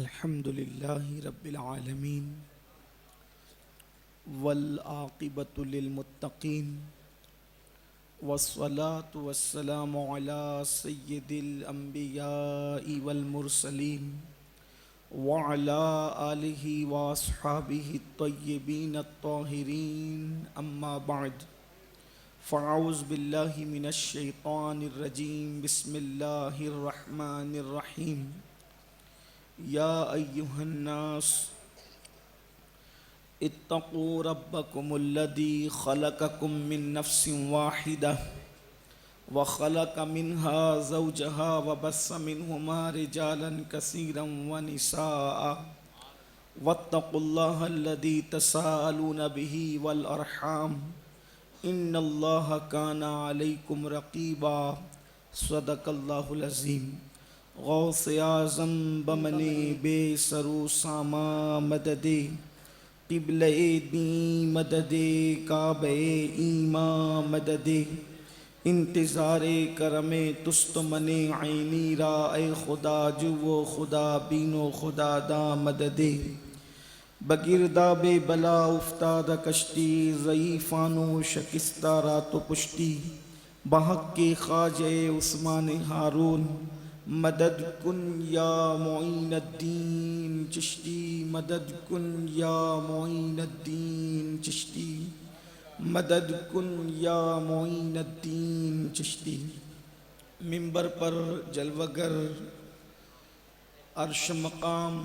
الحمد للہ رب العالمین والعاقبۃ للمتقین والصلاة والسلام علی سید الانبیاء والمرسلین وعلی آلہ واصحابہ الطیبین الطاہرین اما بعد فاعوذ باللہ من الشیطان الرجیم بسم اللہ الرحمن الرحیم یا ایہا الناس اتقوا ربکم الذی خلقکم من نفس واحدہ وخلق منها زوجها وبث منهما رجالا كثيرا ونساء واتقوا الله الذي تساءلون به والأرحام ان اللہ کان علیکم رقیبا صدق اللہ العظیم غوث اعظم بمنے بے سرو ساما مددے قبلہ دین مددے کعبہ ایمان مددے انتظار کرم تست من عینی را اے خدا جو خدا بینو خدا دا مددے بگرداب بلا افتاد کشتی ضعیفانو شکستہ رات و پشتی بحق کے خواجہ عثمان ہارون مدد کن یا معین الدین چشتی مدد کن یا معین الدین چشتی مدد کن یا معین الدین چشتی منبر پر جلوگر عرش مقام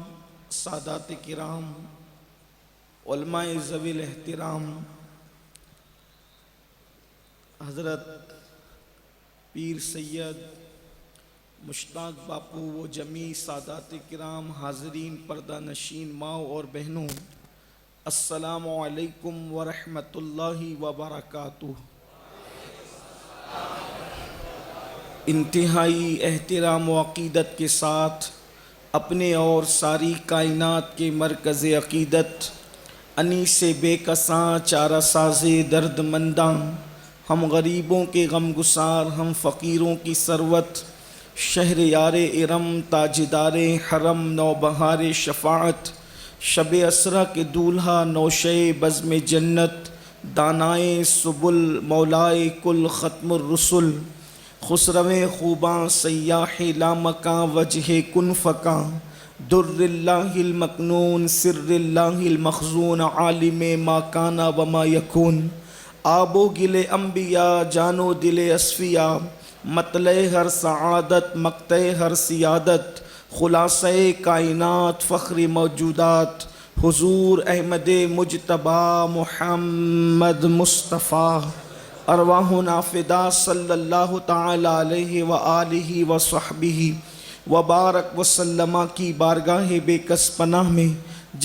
سادات کرام علماء ذوی الاحترام حضرت پیر سید مشتاق باپو و جمیع سادات کرام حاضرین پردہ نشین ماؤں اور بہنوں السلام علیکم ورحمۃ اللہ وبرکاتہ۔ انتہائی احترام و عقیدت کے ساتھ اپنے اور ساری کائنات کے مرکز عقیدت انیس بے کساں چارہ ساز درد منداں ہم غریبوں کے غم گسار ہم فقیروں کی ثروت شہر یار ارم تاجدار حرم نوبہار شفاعت شب اسرا کے دولہا نوشے بزم جنت دانائے سبل مولائے کل ختم الرسل خسرو خوباں سیاح لامکاں وجہ کن فکاں در اللہ المکنون سر اللہ المخزون عالم ما کانا وما یکون آب و گل انبیاء جان و دل اصفیاء مطلع ہر سعادت مقطع ہر سیادت خلاصہ کائنات فخر موجودات حضور احمد مجتبی محمد مصطفیٰ ارواحنا فدا صلی اللہ تعالی علیہ وآلہ وصحبہ وبارک وسلم کی بارگاہ بے کس پناہ میں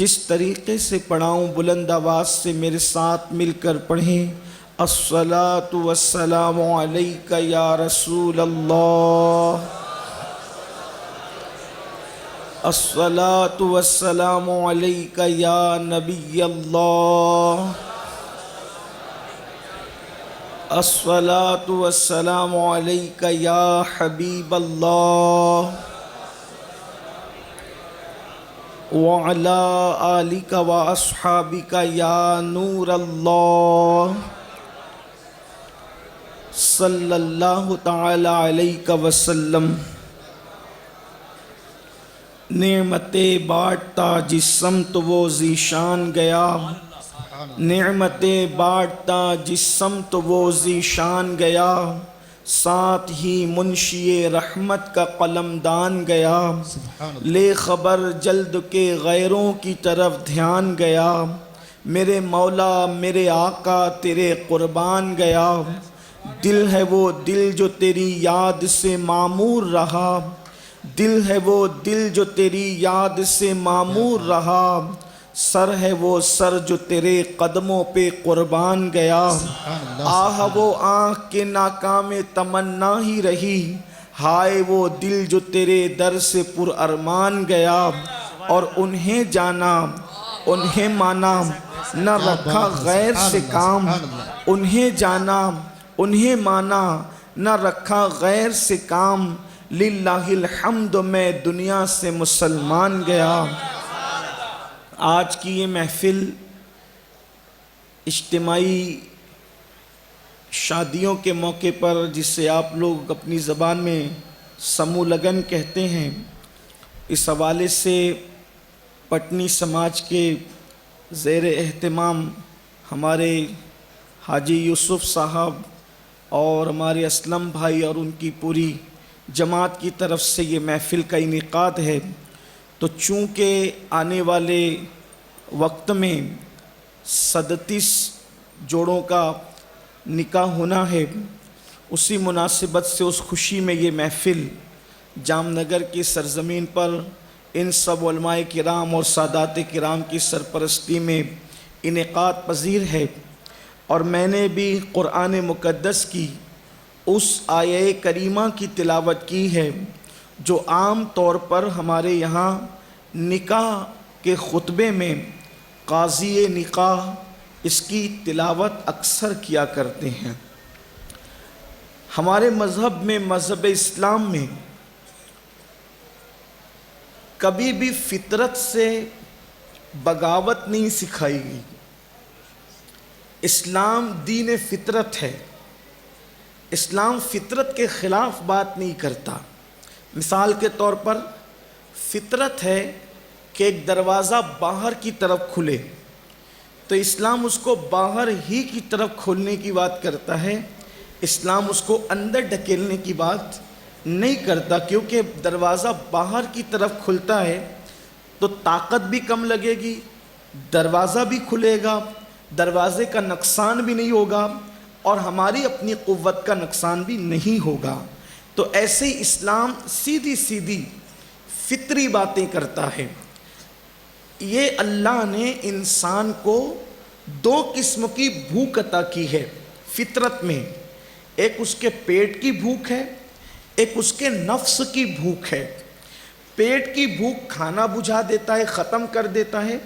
جس طریقے سے پڑھاؤں بلند آواز سے میرے ساتھ مل کر پڑھیں الصلاۃ والسلام علیک یا رسول اللہ، الصلاۃ والسلام علیک یا نبی اللہ، الصلاۃ والسلام علیک یا حبیب اللہ وعلی آلک واصحابک یا نور اللہ صلی اللہ تعالی علیہ وسلم۔ نعمت بانٹتا جس سمت وہ ذیشان گیا، نعمت بانٹتا جس سمت وہ ذیشان گیا، ساتھ ہی منشی رحمت کا قلم دان گیا، لے خبر جلد کے غیروں کی طرف دھیان گیا، میرے مولا میرے آقا تیرے قربان گیا، دل ہے وہ دل جو تیری یاد سے معمور رہا، دل ہے وہ دل جو تیری یاد سے معمور رہا، سر ہے وہ سر جو تیرے قدموں پہ قربان گیا، آہ وہ آنکھ کے ناکام تمنا ہی رہی، ہائے وہ دل جو تیرے در سے پر ارمان گیا، اور انہیں جانا انہیں مانا نہ رکھا غیر سے کام، انہیں جانا انہیں مانا نہ رکھا غیر سے کام، للہ الحمد میں دنیا سے مسلمان گیا۔ آج کی یہ محفل اجتماعی شادیوں کے موقع پر، جسے آپ لوگ اپنی زبان میں سمو لگن کہتے ہیں، اس حوالے سے پٹنی سماج کے زیر اہتمام ہمارے حاجی یوسف صاحب اور ہمارے اسلم بھائی اور ان کی پوری جماعت کی طرف سے یہ محفل کا انعقاد ہے۔ تو چونکہ آنے والے وقت میں 37 جوڑوں کا نکاح ہونا ہے، اسی مناسبت سے اس خوشی میں یہ محفل جام نگر کی سرزمین پر ان سب علماء کرام اور سادات کرام کی سرپرستی میں انعقاد پذیر ہے، اور میں نے بھی قرآن مقدس کی اس آیہ کریمہ کی تلاوت کی ہے جو عام طور پر ہمارے یہاں نکاح کے خطبے میں قاضی نکاح اس کی تلاوت اکثر کیا کرتے ہیں۔ ہمارے مذہب میں، مذہب اسلام میں، کبھی بھی فطرت سے بغاوت نہیں سکھائی گئی۔ اسلام دین فطرت ہے، اسلام فطرت کے خلاف بات نہیں کرتا۔ مثال کے طور پر فطرت ہے کہ ایک دروازہ باہر کی طرف کھلے، تو اسلام اس کو باہر ہی کی طرف کھولنے کی بات کرتا ہے، اسلام اس کو اندر ڈھکیلنے کی بات نہیں کرتا، کیونکہ دروازہ باہر کی طرف کھلتا ہے تو طاقت بھی کم لگے گی، دروازہ بھی کھلے گا، دروازے کا نقصان بھی نہیں ہوگا، اور ہماری اپنی قوت کا نقصان بھی نہیں ہوگا۔ تو ایسے ہی اسلام سیدھی سیدھی فطری باتیں کرتا ہے۔ یہ اللہ نے انسان کو 2 قسم کی بھوک عطا کی ہے فطرت میں، ایک اس کے پیٹ کی بھوک ہے، ایک اس کے نفس کی بھوک ہے۔ پیٹ کی بھوک کھانا بجھا دیتا ہے، ختم کر دیتا ہے،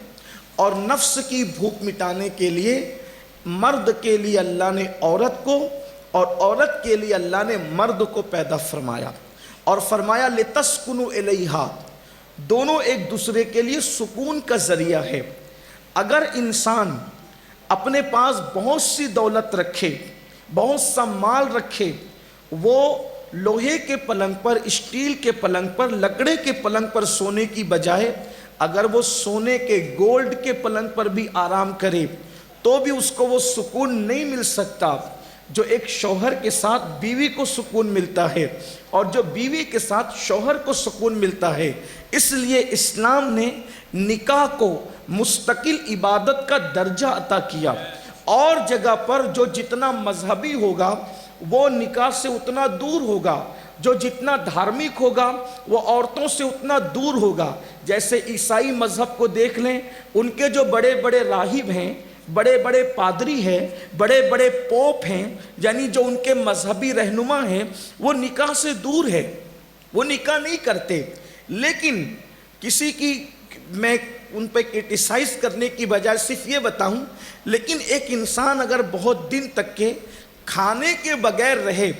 اور نفس کی بھوک مٹانے کے لیے مرد کے لیے اللہ نے عورت کو اور عورت کے لیے اللہ نے مرد کو پیدا فرمایا، اور فرمایا لِتَسْكُنُوا إِلَيْهَا، دونوں ایک دوسرے کے لیے سکون کا ذریعہ ہے۔ اگر انسان اپنے پاس بہت سی دولت رکھے، بہت سا مال رکھے، وہ لوہے کے پلنگ پر، اسٹیل کے پلنگ پر، لکڑے کے پلنگ پر سونے کی بجائے اگر وہ سونے کے گولڈ کے پلنگ پر بھی آرام کرے تو بھی اس کو وہ سکون نہیں مل سکتا جو ایک شوہر کے ساتھ بیوی کو سکون ملتا ہے، اور جو بیوی کے ساتھ شوہر کو سکون ملتا ہے۔ اس لیے اسلام نے نکاح کو مستقل عبادت کا درجہ عطا کیا، اور جگہ پر جو جتنا مذہبی ہوگا وہ نکاح سے اتنا دور ہوگا، جو جتنا دھارمک ہوگا وہ عورتوں سے اتنا دور ہوگا۔ جیسے عیسائی مذہب کو دیکھ لیں، ان کے جو بڑے بڑے راہب ہیں، بڑے بڑے پادری ہیں، بڑے بڑے پوپ ہیں، یعنی جو ان کے مذہبی رہنما ہیں، وہ نکاح سے دور ہے، وہ نکاح نہیں کرتے۔ لیکن کسی کی میں ان پہ کرٹیسائز کرنے کی بجائے صرف یہ بتاؤں، لیکن ایک انسان اگر بہت دن تک کے کھانے کے بغیر رہے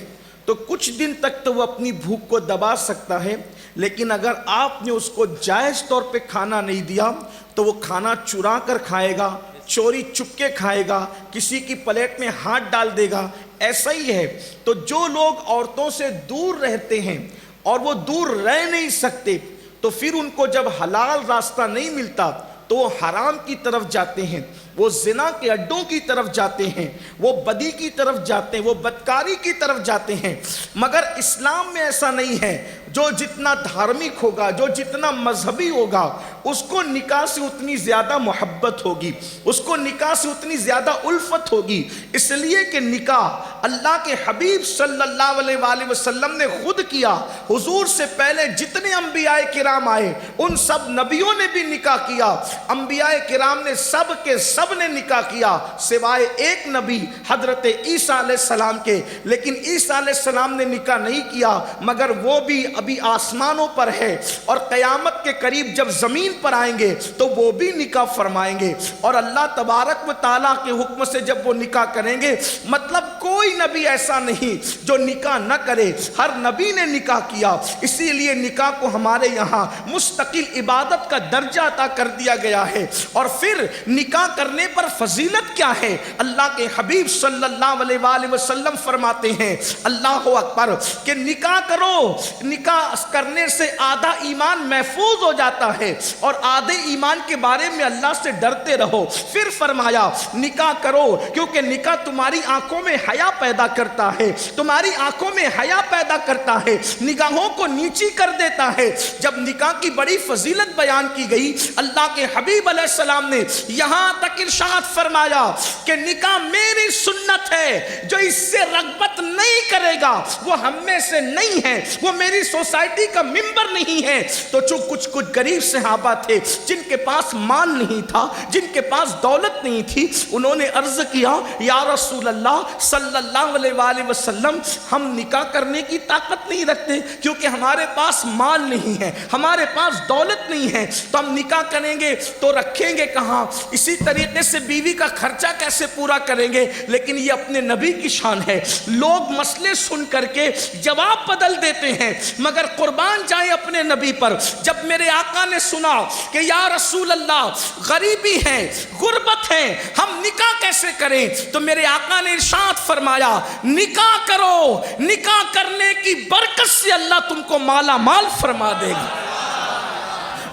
تو کچھ دن تک تو وہ اپنی بھوک کو دبا سکتا ہے، لیکن اگر آپ نے اس کو جائز طور پہ کھانا نہیں دیا تو وہ کھانا چرا کر کھائے گا، چوری چپکے کھائے گا، کسی کی پلیٹ میں ہاتھ ڈال دے گا۔ ایسا ہی ہے۔ تو جو لوگ عورتوں سے دور رہتے ہیں اور وہ دور رہ نہیں سکتے، تو پھر ان کو جب حلال راستہ نہیں ملتا تو وہ حرام کی طرف جاتے ہیں، وہ زنا کے اڈوں کی طرف جاتے ہیں، وہ بدی کی طرف جاتے ہیں، وہ بدکاری کی طرف جاتے ہیں۔ مگر اسلام میں ایسا نہیں ہے۔ جو جتنا دھارمک ہوگا، جو جتنا مذہبی ہوگا، اس کو نکاح سے اتنی زیادہ محبت ہوگی، اس کو نکاح سے اتنی زیادہ الفت ہوگی، اس لیے کہ نکاح اللہ کے حبیب صلی اللہ علیہ وآلہ وسلم نے خود کیا۔ حضور سے پہلے جتنے انبیاء کرام آئے ان سب نبیوں نے بھی نکاح کیا، انبیاء کرام نے سب کے سب نے نکاح کیا سوائے ایک نبی حضرت عیسیٰ علیہ السلام کے۔ لیکن عیسیٰ علیہ السلام نے نکاح نہیں کیا، مگر وہ بھی ابھی آسمانوں پر ہے، اور قیامت کے قریب جب زمین پر آئیں گے تو وہ بھی نکاح فرمائیں گے، اور اللہ تبارک و تعالیٰ کے حکم سے جب وہ نکاح کریں گے، مطلب کوئی نبی ایسا نہیں جو نکاح نہ کرے، ہر نبی نے نکاح کیا، اسی لیے نکاح کو ہمارے یہاں مستقل عبادت کا درجہ عطا کر دیا گیا ہے۔ اور پھر نکاح کرنے پر فضیلت کیا ہے؟ اللہ کے حبیب صلی اللہ علیہ وآلہ وسلم فرماتے ہیں، اللہ اکبر، کہ نکاح کرو، نکاح کرنے سے آدھا ایمان محفوظ ہو جاتا ہے، اور آدھے ایمان کے بارے میں اللہ سے ڈرتے رہو۔ پھر فرمایا نکاح کرو کیونکہ نکاح تمہاری آنکھوں میں حیا پیدا کرتا ہے، تمہاری آنکھوں میں حیا پیدا کرتا ہے، نگاہوں کو نیچی کر دیتا ہے۔ جب نکاح کی بڑی فضیلت بیان کی گئی، اللہ کے حبیب علیہ السلام نے یہاں تک ارشاد فرمایا کہ نکاح میری سنت ہے، جو اس سے رغبت نہیں کرے گا وہ ہم میں سے نہیں ہے، وہ میری سوسائٹی کا ممبر نہیں ہے۔ تو کچھ غریب صحابہ تھے جن کے پاس مال نہیں تھا، جن کے پاس دولت نہیں تھی، انہوں نے عرض کیا یا رسول اللہ صلی اللہ علیہ وآلہ وسلم، ہم نکاح کرنے کی طاقت نہیں رکھتے کیونکہ ہمارے پاس مال نہیں ہے، ہمارے پاس دولت نہیں ہے، تو ہم نکاح کریں گے تو رکھیں گے کہاں؟ اسی طریقے سے بیوی کا خرچہ کیسے پورا کریں گے؟ لیکن یہ اپنے نبی کی شان ہے، لوگ مسئلے سن کر کے جواب بدل دیتے ہیں، مگر قربان جائیں اپنے نبی پر، جب میرے آقا نے سنا کہ یا رسول اللہ غریبی ہے، غربت ہے، ہم نکاح کیسے کریں؟ تو میرے آقا نے ارشاد فرمایا نکاح کرو، نکاح کرنے کی برکت سے اللہ تم کو مالا مال فرما دے گا۔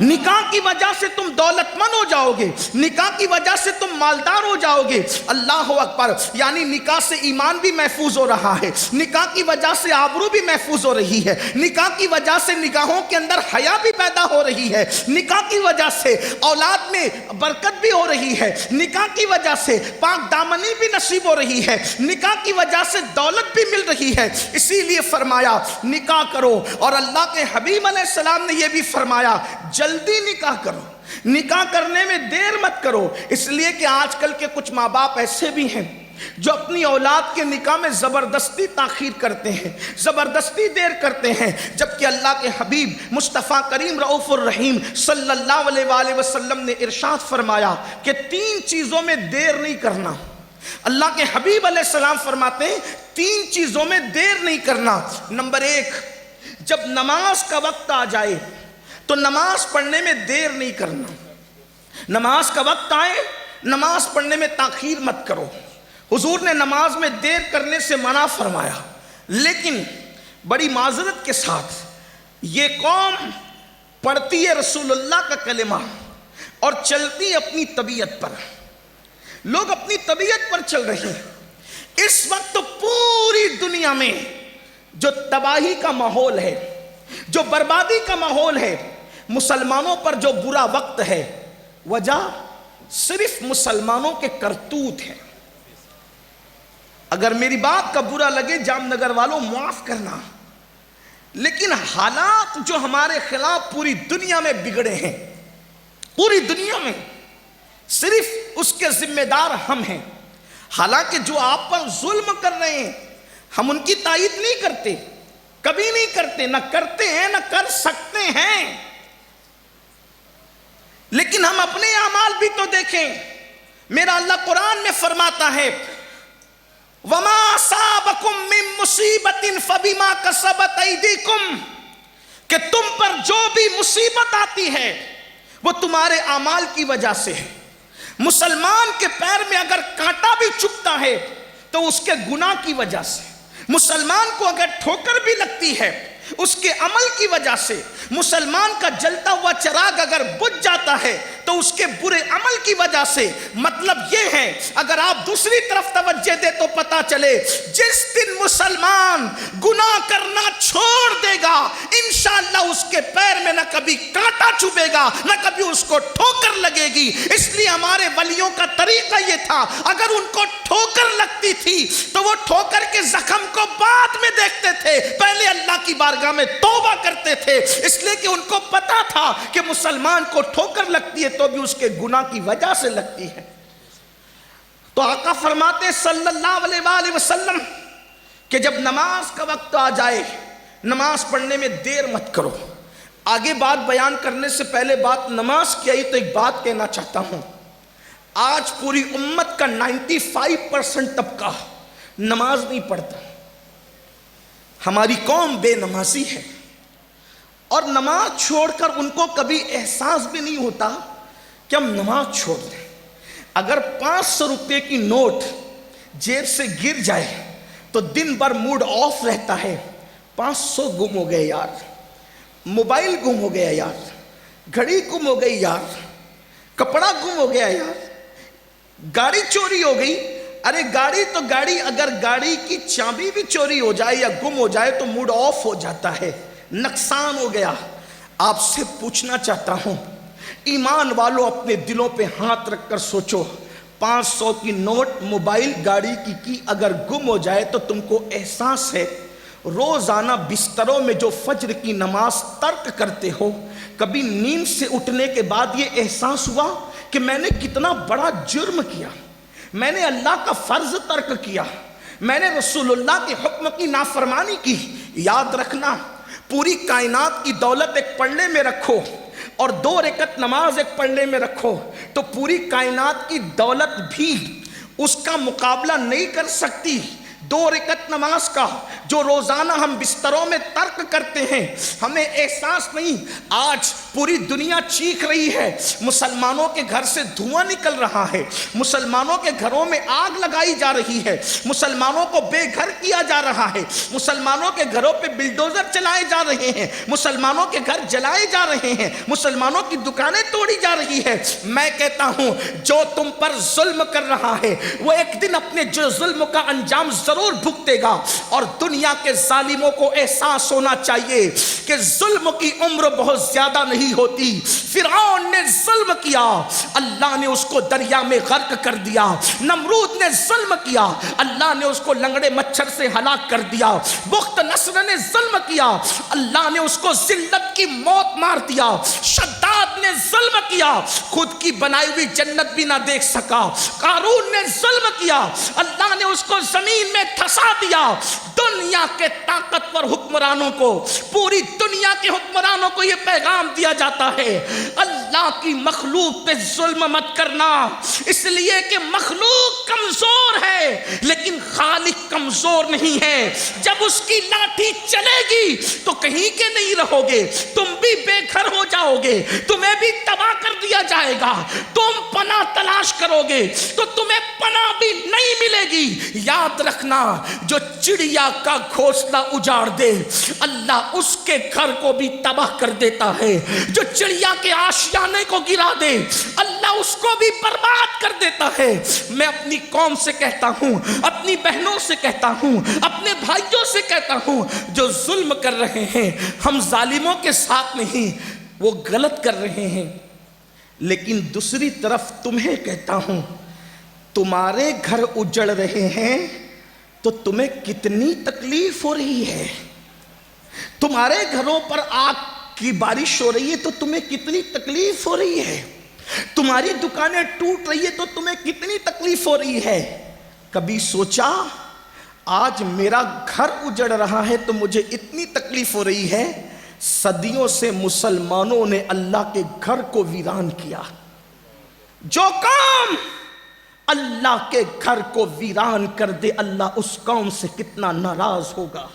نکاح کی وجہ سے تم دولت مند ہو جاؤ گے، نکاح کی وجہ سے تم مالدار ہو جاؤ گے۔ اللہ اکبر، یعنی نکاح سے ایمان بھی محفوظ ہو رہا ہے، نکاح کی وجہ سے آبرو بھی محفوظ ہو رہی ہے، نکاح کی وجہ سے نگاہوں کے اندر حیا بھی پیدا ہو رہی ہے، نکاح کی وجہ سے اولاد میں برکت بھی ہو رہی ہے، نکاح کی وجہ سے پاک دامنی بھی نصیب ہو رہی ہے، نکاح کی وجہ سے دولت بھی مل رہی ہے۔ اسی لیے فرمایا نکاح کرو، اور اللہ کے حبیب علیہ السلام نے یہ بھی فرمایا جلدی نکاح کرو، نکاح کرنے میں دیر مت کرو، اس لیے کہ آج کل کے کچھ ماں باپ ایسے بھی ہیں جو اپنی اولاد کے نکاح میں زبردستی تاخیر کرتے ہیں، زبردستی دیر کرتے ہیں، جبکہ اللہ کے حبیب مصطفیٰ کریم رؤوف الرحیم صلی اللہ علیہ وآلہ وسلم نے ارشاد فرمایا کہ 3 چیزوں میں دیر نہیں کرنا۔ اللہ کے حبیب علیہ السلام فرماتے ہیں 3 چیزوں میں دیر نہیں کرنا۔ نمبر 1، جب نماز کا وقت آ جائے تو نماز پڑھنے میں دیر نہیں کرنا، نماز کا وقت آئے نماز پڑھنے میں تاخیر مت کرو۔ حضور نے نماز میں دیر کرنے سے منع فرمایا، لیکن بڑی معذرت کے ساتھ یہ قوم پڑھتی ہے رسول اللہ کا کلمہ اور چلتی اپنی طبیعت پر، لوگ اپنی طبیعت پر چل رہے ہیں۔ اس وقت پوری دنیا میں جو تباہی کا ماحول ہے، جو بربادی کا ماحول ہے، مسلمانوں پر جو برا وقت ہے، وجہ صرف مسلمانوں کے کرتوت ہیں۔ اگر میری بات کا برا لگے جام نگر والوں معاف کرنا، لیکن حالات جو ہمارے خلاف پوری دنیا میں بگڑے ہیں، پوری دنیا میں صرف اس کے ذمہ دار ہم ہیں۔ حالانکہ جو آپ پر ظلم کر رہے ہیں ہم ان کی تائید نہیں کرتے، کبھی نہیں کرتے، نہ کرتے ہیں نہ کر سکتے ہیں، لیکن ہم اپنے اعمال بھی تو دیکھیں۔ میرا اللہ قرآن میں فرماتا ہے وَمَا أَصَابَكُم مِّن مُّصِيبَةٍ فَبِمَا كَسَبَتْ أَيْدِيكُمْ، کہ تم پر جو بھی مصیبت آتی ہے وہ تمہارے اعمال کی وجہ سے ہے۔ مسلمان کے پیر میں اگر کانٹا بھی چبھتا ہے تو اس کے گناہ کی وجہ سے، مسلمان کو اگر ٹھوکر بھی لگتی ہے اس کے عمل کی وجہ سے، مسلمان کا جلتا ہوا چراغ اگر بجھ جاتا ہے تو اس کے برے عمل کی وجہ سے۔ مطلب یہ ہے اگر آپ دوسری طرف توجہ دے تو پتا چلے جس دن مسلمان گناہ کرنا چھوڑ دے گا انشاءاللہ اس کے پیر میں نہ کبھی کانٹا چبھے گا نہ کبھی اس کو ٹھوکر لگے گی۔ اس لیے ہمارے ولیوں کا طریقہ یہ تھا، اگر ان کو ٹھوکر لگتی تھی تو وہ ٹھوکر کے زخم کو بعد میں دیکھتے تھے، پہلے اللہ کی بارگاہ میں توبہ کرتے تھے، اس لیے کہ ان کو پتا تھا کہ مسلمان کو ٹھوکر لگتی ہے تو بھی اس کے گناہ کی وجہ سے لگتی ہے۔ تو آقا فرماتے صلی اللہ علیہ وآلہ وسلم کہ جب نماز کا وقت آ جائے نماز پڑھنے میں دیر مت کرو. آگے بات بیان کرنے سے پہلے بات نماز کی آئی تو ایک بات کہنا چاہتا ہوں. آج پوری امت کا 95% طبقہ نماز نہیں پڑھتا. ہماری قوم بے نمازی ہے، اور نماز چھوڑ کر ان کو کبھی احساس بھی نہیں ہوتا کہ ہم نماز چھوڑ دیں. اگر 500 روپے کی نوٹ جیب سے گر جائے تو دن بھر موڈ آف رہتا ہے. 500 گم ہو گئے یار، موبائل گم ہو گیا یار، گھڑی گم ہو گئی یار، کپڑا گم ہو گیا یار، گاڑی چوری ہو گئی. ارے گاڑی تو گاڑی، اگر گاڑی کی چابی بھی چوری ہو جائے یا گم ہو جائے تو موڈ آف ہو جاتا ہے، نقصان ہو گیا. آپ سے پوچھنا چاہتا ہوں، ایمان والوں اپنے دلوں پہ ہاتھ رکھ کر سوچو، 500 کی نوٹ موبائل گاڑی کی اگر گم ہو جائے تو تم کو احساس ہے روزانہ بستروں میں جو فجر کی نماز ترک کرتے ہو، کبھی نیند سے اٹھنے کے بعد یہ احساس ہوا کہ میں نے کتنا بڑا جرم کیا، میں نے اللہ کا فرض ترک کیا، میں نے رسول اللہ کے حکم کی نافرمانی کی. یاد رکھنا، پوری کائنات کی دولت ایک پلڑے میں رکھو اور 2 رکعت نماز ایک پلڑے میں رکھو تو پوری کائنات کی دولت بھی اس کا مقابلہ نہیں کر سکتی 2 رکعت نماز کا جو روزانہ ہم بستروں میں ترک کرتے ہیں. ہمیں احساس نہیں. آج پوری دنیا چیخ رہی ہے، مسلمانوں کے گھر سے دھواں نکل رہا ہے، مسلمانوں کے گھروں میں آگ لگائی جا رہی ہے، مسلمانوں کو بے گھر کیا جا رہا ہے، مسلمانوں کے گھروں پہ بلڈوزر چلائے جا رہے ہیں، مسلمانوں کے گھر جلائے جا رہے ہیں، مسلمانوں کی دکانیں توڑی جا رہی ہے. میں کہتا ہوں جو تم پر ظلم کر رہا ہے وہ ایک دن اپنے جو ظلم کا انجام ضرور بھگتے گا. اور دنیا کے ظالموں کو احساس ہونا چاہیے کہ ظلم کی عمر بہت زیادہ نہیں ہوتی. فرعون نے ظلم کیا، اللہ نے اس کو دریا میں غرق کر دیا. نمرود نے ظلم کیا، اللہ نے اس کو لنگڑے مچھر سے ہلاک کر دیا. بخت نصر نے ظلم کیا، اللہ نے اس کو ذلت کی موت مار دیا. شداد نے ظلم کیا، خود کی بنائی ہوئی جنت بھی نہ دیکھ سکا. قارون نے ظلم کیا، اللہ نے اس کو زمین میں دھسا دیا. دنیا کے طاقتور حکمرانوں کو، پوری دنیا کے حکمرانوں کو یہ پیغام دیا جاتا ہے اللہ کی مخلوق پہ ظلم مت کرنا، اس لیے کہ مخلوق کمزور ہے لیکن خالق کمزور نہیں ہے. جب اس کی لاٹھی چلے گی تو کہیں کے نہیں رہو گے، تم بھی بے گھر ہو جاؤ گے، تمہیں بھی تباہ کر دیا جائے گا. تم پناہ تلاش کرو گے تو تمہیں پناہ بھی نہیں ملے گی. یاد رکھنا، جو چڑیا کا گھونسلہ اجاڑ دے اللہ اس کے گھر کو بھی تباہ کر دیتا ہے. جو چڑیا کے آشیانے کو گرا دے اللہ اس کو بھی برباد کر دیتا ہے. میں اپنی قوم سے کہتا ہوں، اپنی بہنوں سے کہتا ہوں، اپنے بھائیوں سے کہتا ہوں، جو ظلم کر رہے ہیں ہم ظالموں کے ساتھ نہیں، وہ غلط کر رہے ہیں. لیکن دوسری طرف تمہیں کہتا ہوں، تمہارے گھر اجڑ رہے ہیں تو تمہیں کتنی تکلیف ہو رہی ہے. تمہارے گھروں پر آگ کی بارش ہو رہی ہے تو تمہیں کتنی تکلیف ہو رہی ہے. تمہاری دکانیں ٹوٹ رہی ہے تو تمہیں کتنی تکلیف ہو رہی ہے. کبھی سوچا آج میرا گھر اجڑ رہا ہے تو مجھے اتنی تکلیف ہو رہی ہے. صدیوں سے مسلمانوں نے اللہ کے گھر کو ویران کیا. جو کام اللہ کے گھر کو ویران کر دے اللہ اس قوم سے کتنا ناراض ہوگا.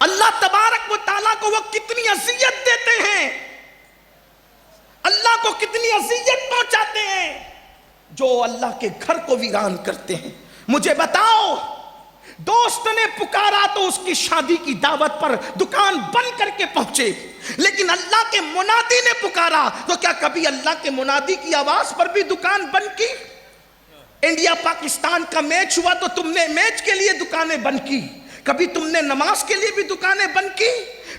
اللہ تبارک و تعالیٰ کو وہ کتنی اذیت دیتے ہیں، اللہ کو کتنی اذیت پہنچاتے ہیں جو اللہ کے گھر کو ویران کرتے ہیں. مجھے بتاؤ، دوست نے پکارا تو اس کی شادی کی دعوت پر دکان بند کر کے پہنچے، لیکن اللہ کے منادی نے پکارا تو کیا کبھی اللہ کے منادی کی آواز پر بھی دکان بند کی؟ انڈیا پاکستان کا میچ ہوا تو تم نے میچ کے لیے دکانیں بند کی، کبھی تم نے نماز کے لیے بھی دکانیں بند کی،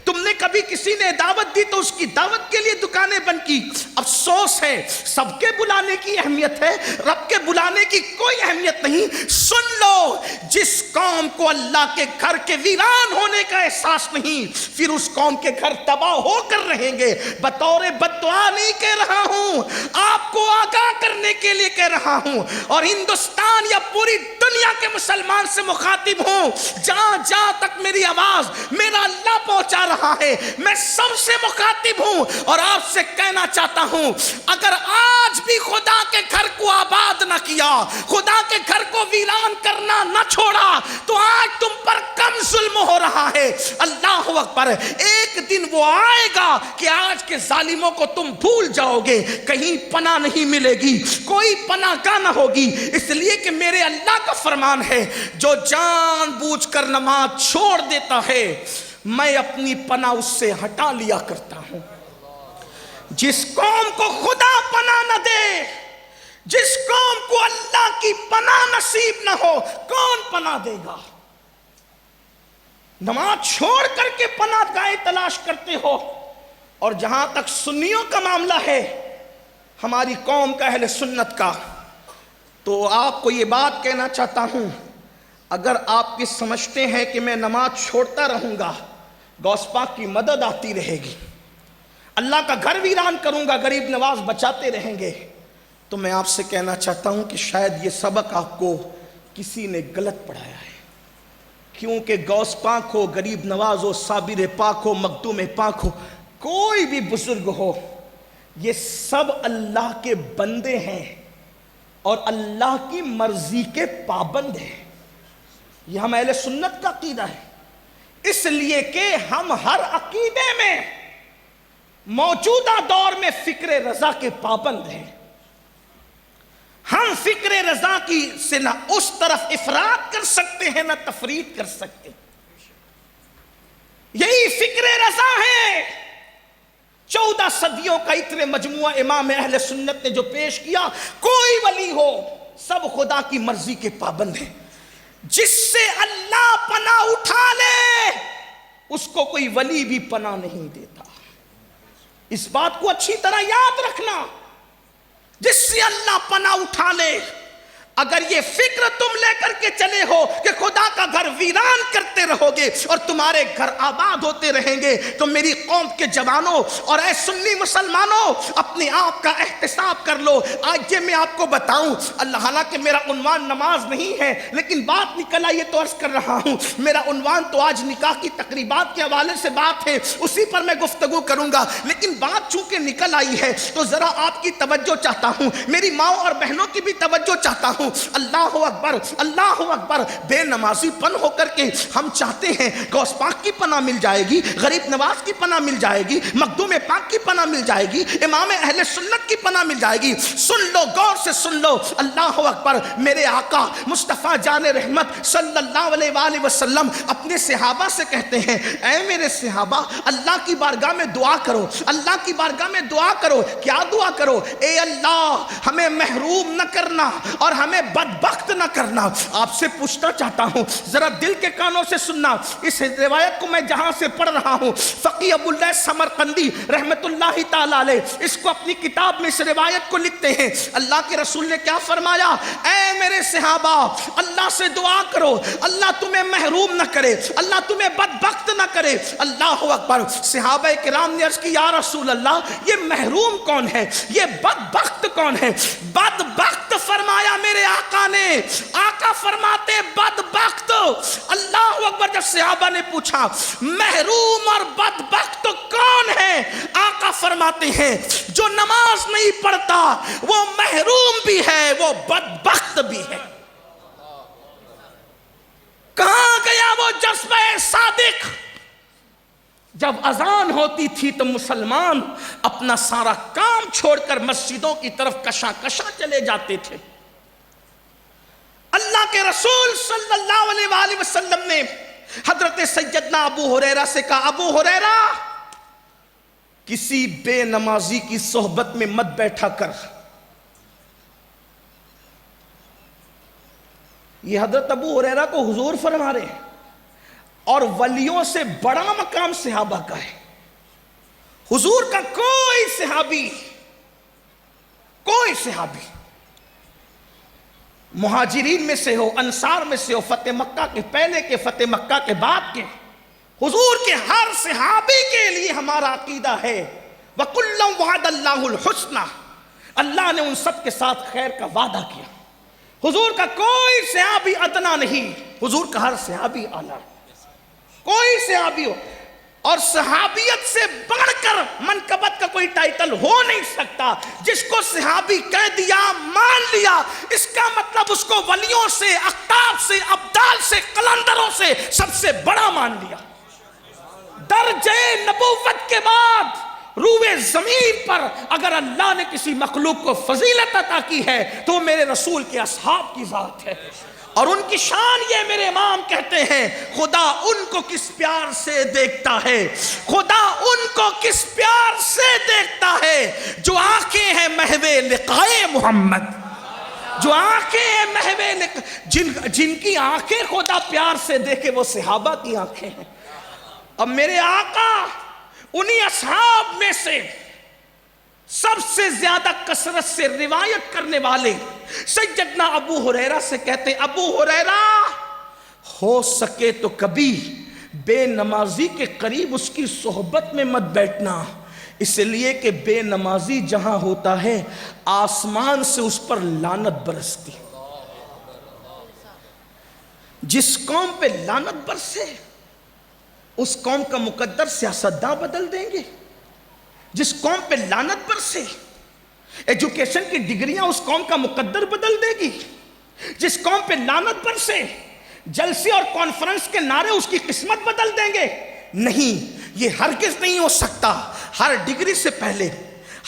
تم نے کبھی کسی نے دعوت دی تو اس کی دعوت کے لیے دکانیں بند کی. افسوس ہے، سب کے بلانے کی اہمیت ہے، رب کے بلانے کی کوئی اہمیت نہیں. سن لو، جس قوم کو اللہ کے گھر کے ویران ہونے کا احساس نہیں، پھر اس قوم کے گھر تباہ ہو کر رہیں گے. بطور بددعا نہیں کہہ رہا ہوں، آپ کو آگاہ کرنے کے لیے کہہ رہا ہوں. اور ہندوستان یا پوری دنیا کے مسلمان سے مخاطب ہوں، جہاں جہاں تک میری آواز میرا اللہ پہنچا رہا ہے، میں سب سے مخاطب ہوں اور آپ سے کہنا چاہتا ہوں، اگر آج بھی خدا کے گھر کو آباد نہ کیا، خدا کے گھر کو ویران کرنا نہ چھوڑا، تو آج تم پر کم ظلم ہو رہا ہے۔ اللہ اکبر۔ ایک دن وہ آئے گا کہ آج کے ظالموں کو تم بھول جاؤ گے، کہیں پناہ نہیں ملے گی، کوئی پناہ گاہ نہ ہوگی، اس لیے کہ میرے اللہ کا فرمان ہے، جو جان بوجھ کر نماز چھوڑ دیتا ہے میں اپنی پناہ اس سے ہٹا لیا کرتا ہوں۔ جس قوم کو خدا پناہ نہ دے، جس قوم کو اللہ کی پناہ نصیب نہ ہو، کون پناہ دے گا؟ نماز چھوڑ کر کے پناہ گاہیں تلاش کرتے ہو۔ اور جہاں تک سنیوں کا معاملہ ہے، ہماری قوم کا، اہل سنت کا، تو آپ کو یہ بات کہنا چاہتا ہوں، اگر آپ یہ سمجھتے ہیں کہ میں نماز چھوڑتا رہوں گا غوث پاک کی مدد آتی رہے گی، اللہ کا گھر ویران کروں گا غریب نواز بچاتے رہیں گے، تو میں آپ سے کہنا چاہتا ہوں کہ شاید یہ سبق آپ کو کسی نے غلط پڑھایا ہے، کیونکہ غوث پاک ہو، غریب نواز ہو، صابر پاک ہو، مخدوم پاک ہو، کوئی بھی بزرگ ہو، یہ سب اللہ کے بندے ہیں اور اللہ کی مرضی کے پابند ہیں۔ یہ ہم اہل سنت کا عقیدہ ہے، اس لیے کہ ہم ہر عقیدے میں موجودہ دور میں فکر رضا کے پابند ہیں۔ ہم فکر رضا کی سے نہ اس طرف افراط کر سکتے ہیں نہ تفریط کر سکتے، یہی فکر رضا ہے۔ 14 صدیوں کا اتنے مجموعہ امام اہل سنت نے جو پیش کیا، کوئی ولی ہو سب خدا کی مرضی کے پابند ہیں۔ جس سے اللہ پناہ اٹھا لے اس کو کوئی ولی بھی پناہ نہیں دیتا، اس بات کو اچھی طرح یاد رکھنا۔ جس سے اللہ پناہ اٹھا لے، اگر یہ فکر تم لے کر کے چلے ہو کہ خدا کا گھر ویران کرتے رہو گے اور تمہارے گھر آباد ہوتے رہیں گے، تو میری قوم کے جوانوں اور اے سنی مسلمانوں، اپنے آپ کا احتساب کر لو۔ آج یہ میں آپ کو بتاؤں، اللہ، حالانکہ میرا عنوان نماز نہیں ہے، لیکن بات نکل آئی تو عرض کر رہا ہوں، میرا عنوان تو آج نکاح کی تقریبات کے حوالے سے بات ہے، اسی پر میں گفتگو کروں گا، لیکن بات چونکہ نکل آئی ہے تو ذرا آپ کی توجہ چاہتا ہوں، میری ماں اور بہنوں کی بھی توجہ چاہتا ہوں۔ اللہ اکبر، اللہ اکبر۔ بے نمازی پن ہو کر کے ہم چاہتے ہیں غوث پاک کی پناہ مل جائے گی، غریب نواز کی پناہ مل جائے گی، مخدوم پاک کی پناہ مل جائے گی، امام اہل سنت کی پناہ مل جائے گی۔ سن لو، غور سے سن لو، اللہ اکبر۔ میرے آقا مصطفیٰ جان رحمت صلی اللہ علیہ وآلہ وسلم اپنے صحابہ سے کہتے ہیں، اے میرے صحابہ، اللہ کی بارگاہ میں دعا کرو، اللہ کی بارگاہ میں دعا کرو۔ کیا دعا کرو؟ اے اللہ، ہمیں محروم نہ کرنا اور ہمیں بدبخت نہ کرنا۔ آپ سے پوچھنا چاہتا ہوں، ذرا دل کے کانوں سے سننا، اس روایت کو میں جہاں سے پڑھ رہا ہوں، فقی ابو اللہ سمرقندی رحمت اللہ تعالی علیہ اس کو اپنی کتاب میں اس روایت کو لکھتے ہیں، اللہ کے رسول نے کیا فرمایا؟ اے میرے صحابہ، اللہ سے دعا کرو، اللہ تمہیں محروم نہ کرے، اللہ تمہیں بدبخت نہ کرے۔ اللہ اکبر۔ صحابہ کرام نے عرض کی، یا رسول اللہ، یہ محروم کون ہے؟ یہ بدبخت کون ہے؟ بدبخت فرمایا میرے آقا نے، آقا فرماتے بدبخت۔ اللہ اکبر۔ جب صحابہ نے پوچھا محروم اور بدبخت کون ہے، آقا فرماتے ہیں جو نماز نہیں پڑھتا وہ محروم بھی ہے، وہ بدبخت بھی ہے۔ کہاں گیا وہ جذبہ صادق؟ جب اذان ہوتی تھی تو مسلمان اپنا سارا کام چھوڑ کر مسجدوں کی طرف کشا کشا چلے جاتے تھے۔ اللہ کے رسول صلی اللہ علیہ وآلہ وسلم نے حضرت سیدنا ابو ہریرہ سے کہا، ابو ہریرہ، کسی بے نمازی کی صحبت میں مت بیٹھا کر۔ یہ حضرت ابو ہریرہ کو حضور فرما رہے ہیں، اور ولیوں سے بڑا مقام صحابہ کا ہے۔ حضور کا کوئی صحابی مہاجرین میں سے ہو، انصار میں سے ہو، فتح مکہ کے پہلے کے، فتح مکہ کے بعد کے، حضور کے ہر صحابی کے لیے ہمارا عقیدہ ہے وَكُلًّا وَعَدَ اللَّهُ الْحُسْنَى، اللہ نے ان سب کے ساتھ خیر کا وعدہ کیا۔ حضور کا کوئی صحابی ادنا نہیں، حضور کا ہر صحابی اعلیٰ، کوئی صحابی ہو، اور صحابیت سے بڑھ کر منقبت کا کوئی ٹائٹل ہو نہیں سکتا۔ جس کو صحابی کہہ دیا، مان لیا، اس کا مطلب اس کو ولیوں سے، اقطاب سے، ابدال سے، قلندروں سے سب سے بڑا مان لیا۔ درجہ نبوت کے بعد روئے زمین پر اگر اللہ نے کسی مخلوق کو فضیلت عطا کی ہے تو وہ میرے رسول کے اصحاب کی ذات ہے، اور ان کی شان یہ میرے امام کہتے ہیں، خدا ان کو کس پیار سے دیکھتا ہے، خدا ان کو کس پیار سے دیکھتا ہے جو آنکھیں ہیں محو لقائے محمد، جو آنکھیں ہیں محو جن کی آنکھیں خدا پیار سے دیکھے وہ صحابہ کی آنکھیں ہیں۔ اب میرے آقا انہی اصحاب میں سے سب سے زیادہ کثرت سے روایت کرنے والے سیدنا ابو ہریرہ سے کہتے ہیں، ابو ہریرہ ہو سکے تو کبھی بے نمازی کے قریب اس کی صحبت میں مت بیٹھنا، اس لیے کہ بے نمازی جہاں ہوتا ہے آسمان سے اس پر لعنت برستی۔ جس قوم پہ لعنت برسے اس قوم کا مقدر سیاستداں بدل دیں گے۔ جس قوم پہ لعنت برسے ایجوکیشن کی ڈگریاں اس قوم کا مقدر بدل دے گی۔ جس قوم پہ لعنت برسے جلسے اور کانفرنس کے نعرے اس کی قسمت بدل دیں گے۔ نہیں، یہ ہرگز نہیں ہو سکتا۔ ہر ڈگری سے پہلے،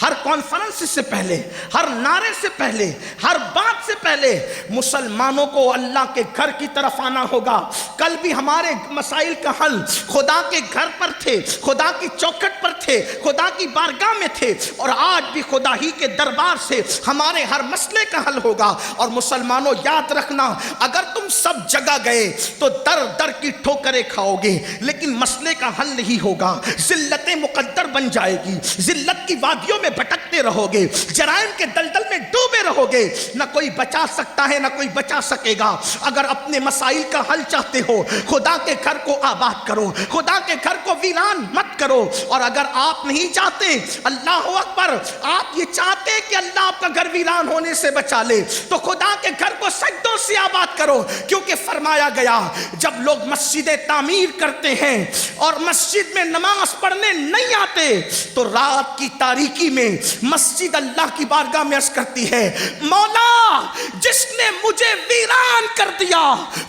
ہر کانفرنس سے پہلے، ہر نعرے سے پہلے، ہر بات سے پہلے مسلمانوں کو اللہ کے گھر کی طرف آنا ہوگا۔ کل بھی ہمارے مسائل کا حل خدا کے گھر پر تھے، خدا کی چوکھٹ پر تھے، خدا کی بارگاہ میں تھے، اور آج بھی خدا ہی کے دربار سے ہمارے ہر مسئلے کا حل ہوگا۔ اور مسلمانوں یاد رکھنا، اگر تم سب جگہ گئے تو در در کی ٹھوکریں کھاؤ گے، لیکن مسئلے کا حل نہیں ہوگا۔ ذلت مقدر بن جائے گی، ذلت کی وادیوں میں بھٹکتے رہو گے، جرائم کے دلدل میں ڈوبے رہو گے، نہ کوئی بچا سکتا ہے نہ کوئی بچا سکے گا۔ اگر اپنے مسائل کا حل چاہتے ہو خدا کے گھر کو آباد کرو، خدا کے گھر کو ویران مت کرو۔ اور اگر آپ نہیں چاہتے، اللہ اکبر، آپ یہ چاہتے کہ اللہ آپ کا گھر ویران ہونے سے بچا لے تو خدا کے گھر کو سجدوں سے آباد کرو، کیونکہ فرمایا گیا جب لوگ مسجدیں تعمیر کرتے ہیں اور مسجد میں نماز پڑھنے نہیں آتے تو رات کی تاریکی میں مسجد اللہ کی بارگاہ میں عرض کرتی ہے، مولا جس نے مجھے ویران کر دیا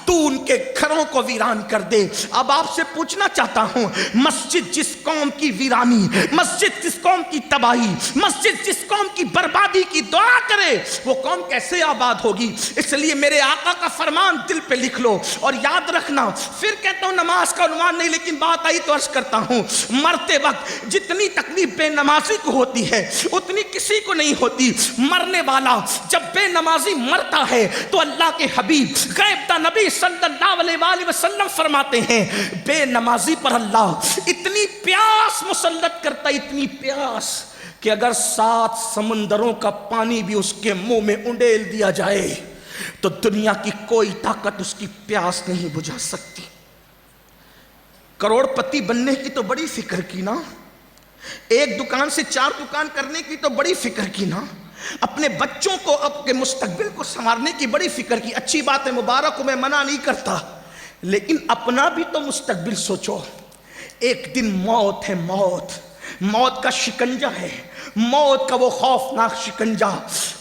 تو ان کے گھروں کو ویران کر دے۔ اب آپ سے پوچھنا چاہتا ہوں، مسجد جس قوم کی ویرانی، مسجد جس قوم کی تباہی، مسجد جس قوم کی بربادی کی دعا کرے وہ قوم کیسے آباد ہوگی؟ اس لیے میرے آقا کا فرمان دل پہ لکھ لو اور یاد رکھنا۔ پھر کہتا ہوں نماز کا عنوان نہیں، لیکن بات آئی تو عرض کرتا ہوں، مرتے وقت جتنی تکلیف بے نمازی کو ہوتی ہے اتنی کسی کو نہیں ہوتی۔ مرنے والا جب بے نمازی مرتا ہے تو اللہ کے حبیب غیب دا نبی صلی اللہ علیہ وآلہ وسلم فرماتے ہیں، بے نمازی پر اللہ اتنی پیاس مسلط کرتا، اتنی پیاس کہ اگر 7 سمندروں کا پانی بھی اس کے منہ میں انڈیل دیا جائے تو دنیا کی کوئی طاقت اس کی پیاس نہیں بجھا سکتی۔ کروڑ پتی بننے کی تو بڑی فکر کی نا، ایک دکان سے 4 دکان کرنے کی تو بڑی فکر کی نا، اپنے بچوں کو اپنے مستقبل کو سنوارنے کی بڑی فکر کی۔ اچھی بات ہے، مبارک کو میں منع نہیں کرتا، لیکن اپنا بھی تو مستقبل سوچو۔ ایک دن موت ہے، موت کا شکنجہ ہے، موت کا وہ خوفناک شکنجہ۔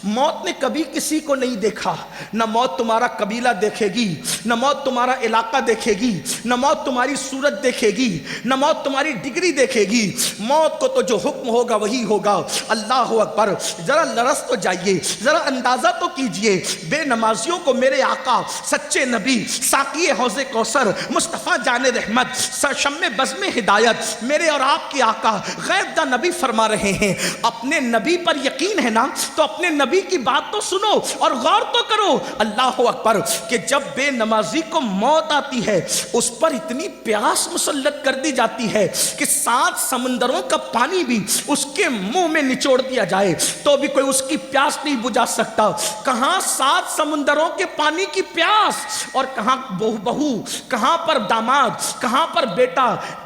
موت نے کبھی کسی کو نہیں دیکھا، نہ موت تمہارا قبیلہ دیکھے گی، نہ موت تمہارا علاقہ دیکھے گی، نہ موت تمہاری صورت دیکھے گی، نہ موت تمہاری ڈگری دیکھے گی۔ موت کو تو جو حکم ہوگا وہی ہوگا۔ اللہ اکبر، ذرا لرز تو جائیے، ذرا اندازہ تو کیجئے، بے نمازیوں کو میرے آقا سچے نبی ساقی حوض کوثر مصطفیٰ جان رحمت شمع بزم ہدایت میرے اور آپ کے آقا غیب دا نبی فرما رہے ہیں، اپنے نبی پر یقین ہے نا تو اپنے نبی کی بات تو سنو اور غور تو کرو۔ اللہ اکبر، کہ جب بے نمازی کو موت آتی ہے اس پر اتنی پیاس مسلط کر دی جاتی ہے کہ 7 سمندروں کا پانی بھی اس کے منہ میں نچوڑ دیا جائے تو بھی کوئی اس کی پیاس نہیں بجھا سکتا۔ کہاں 7 سمندروں کے پانی کی پیاس، اور کہاں بہو، کہاں پر داماد، کہاں پر بیٹا،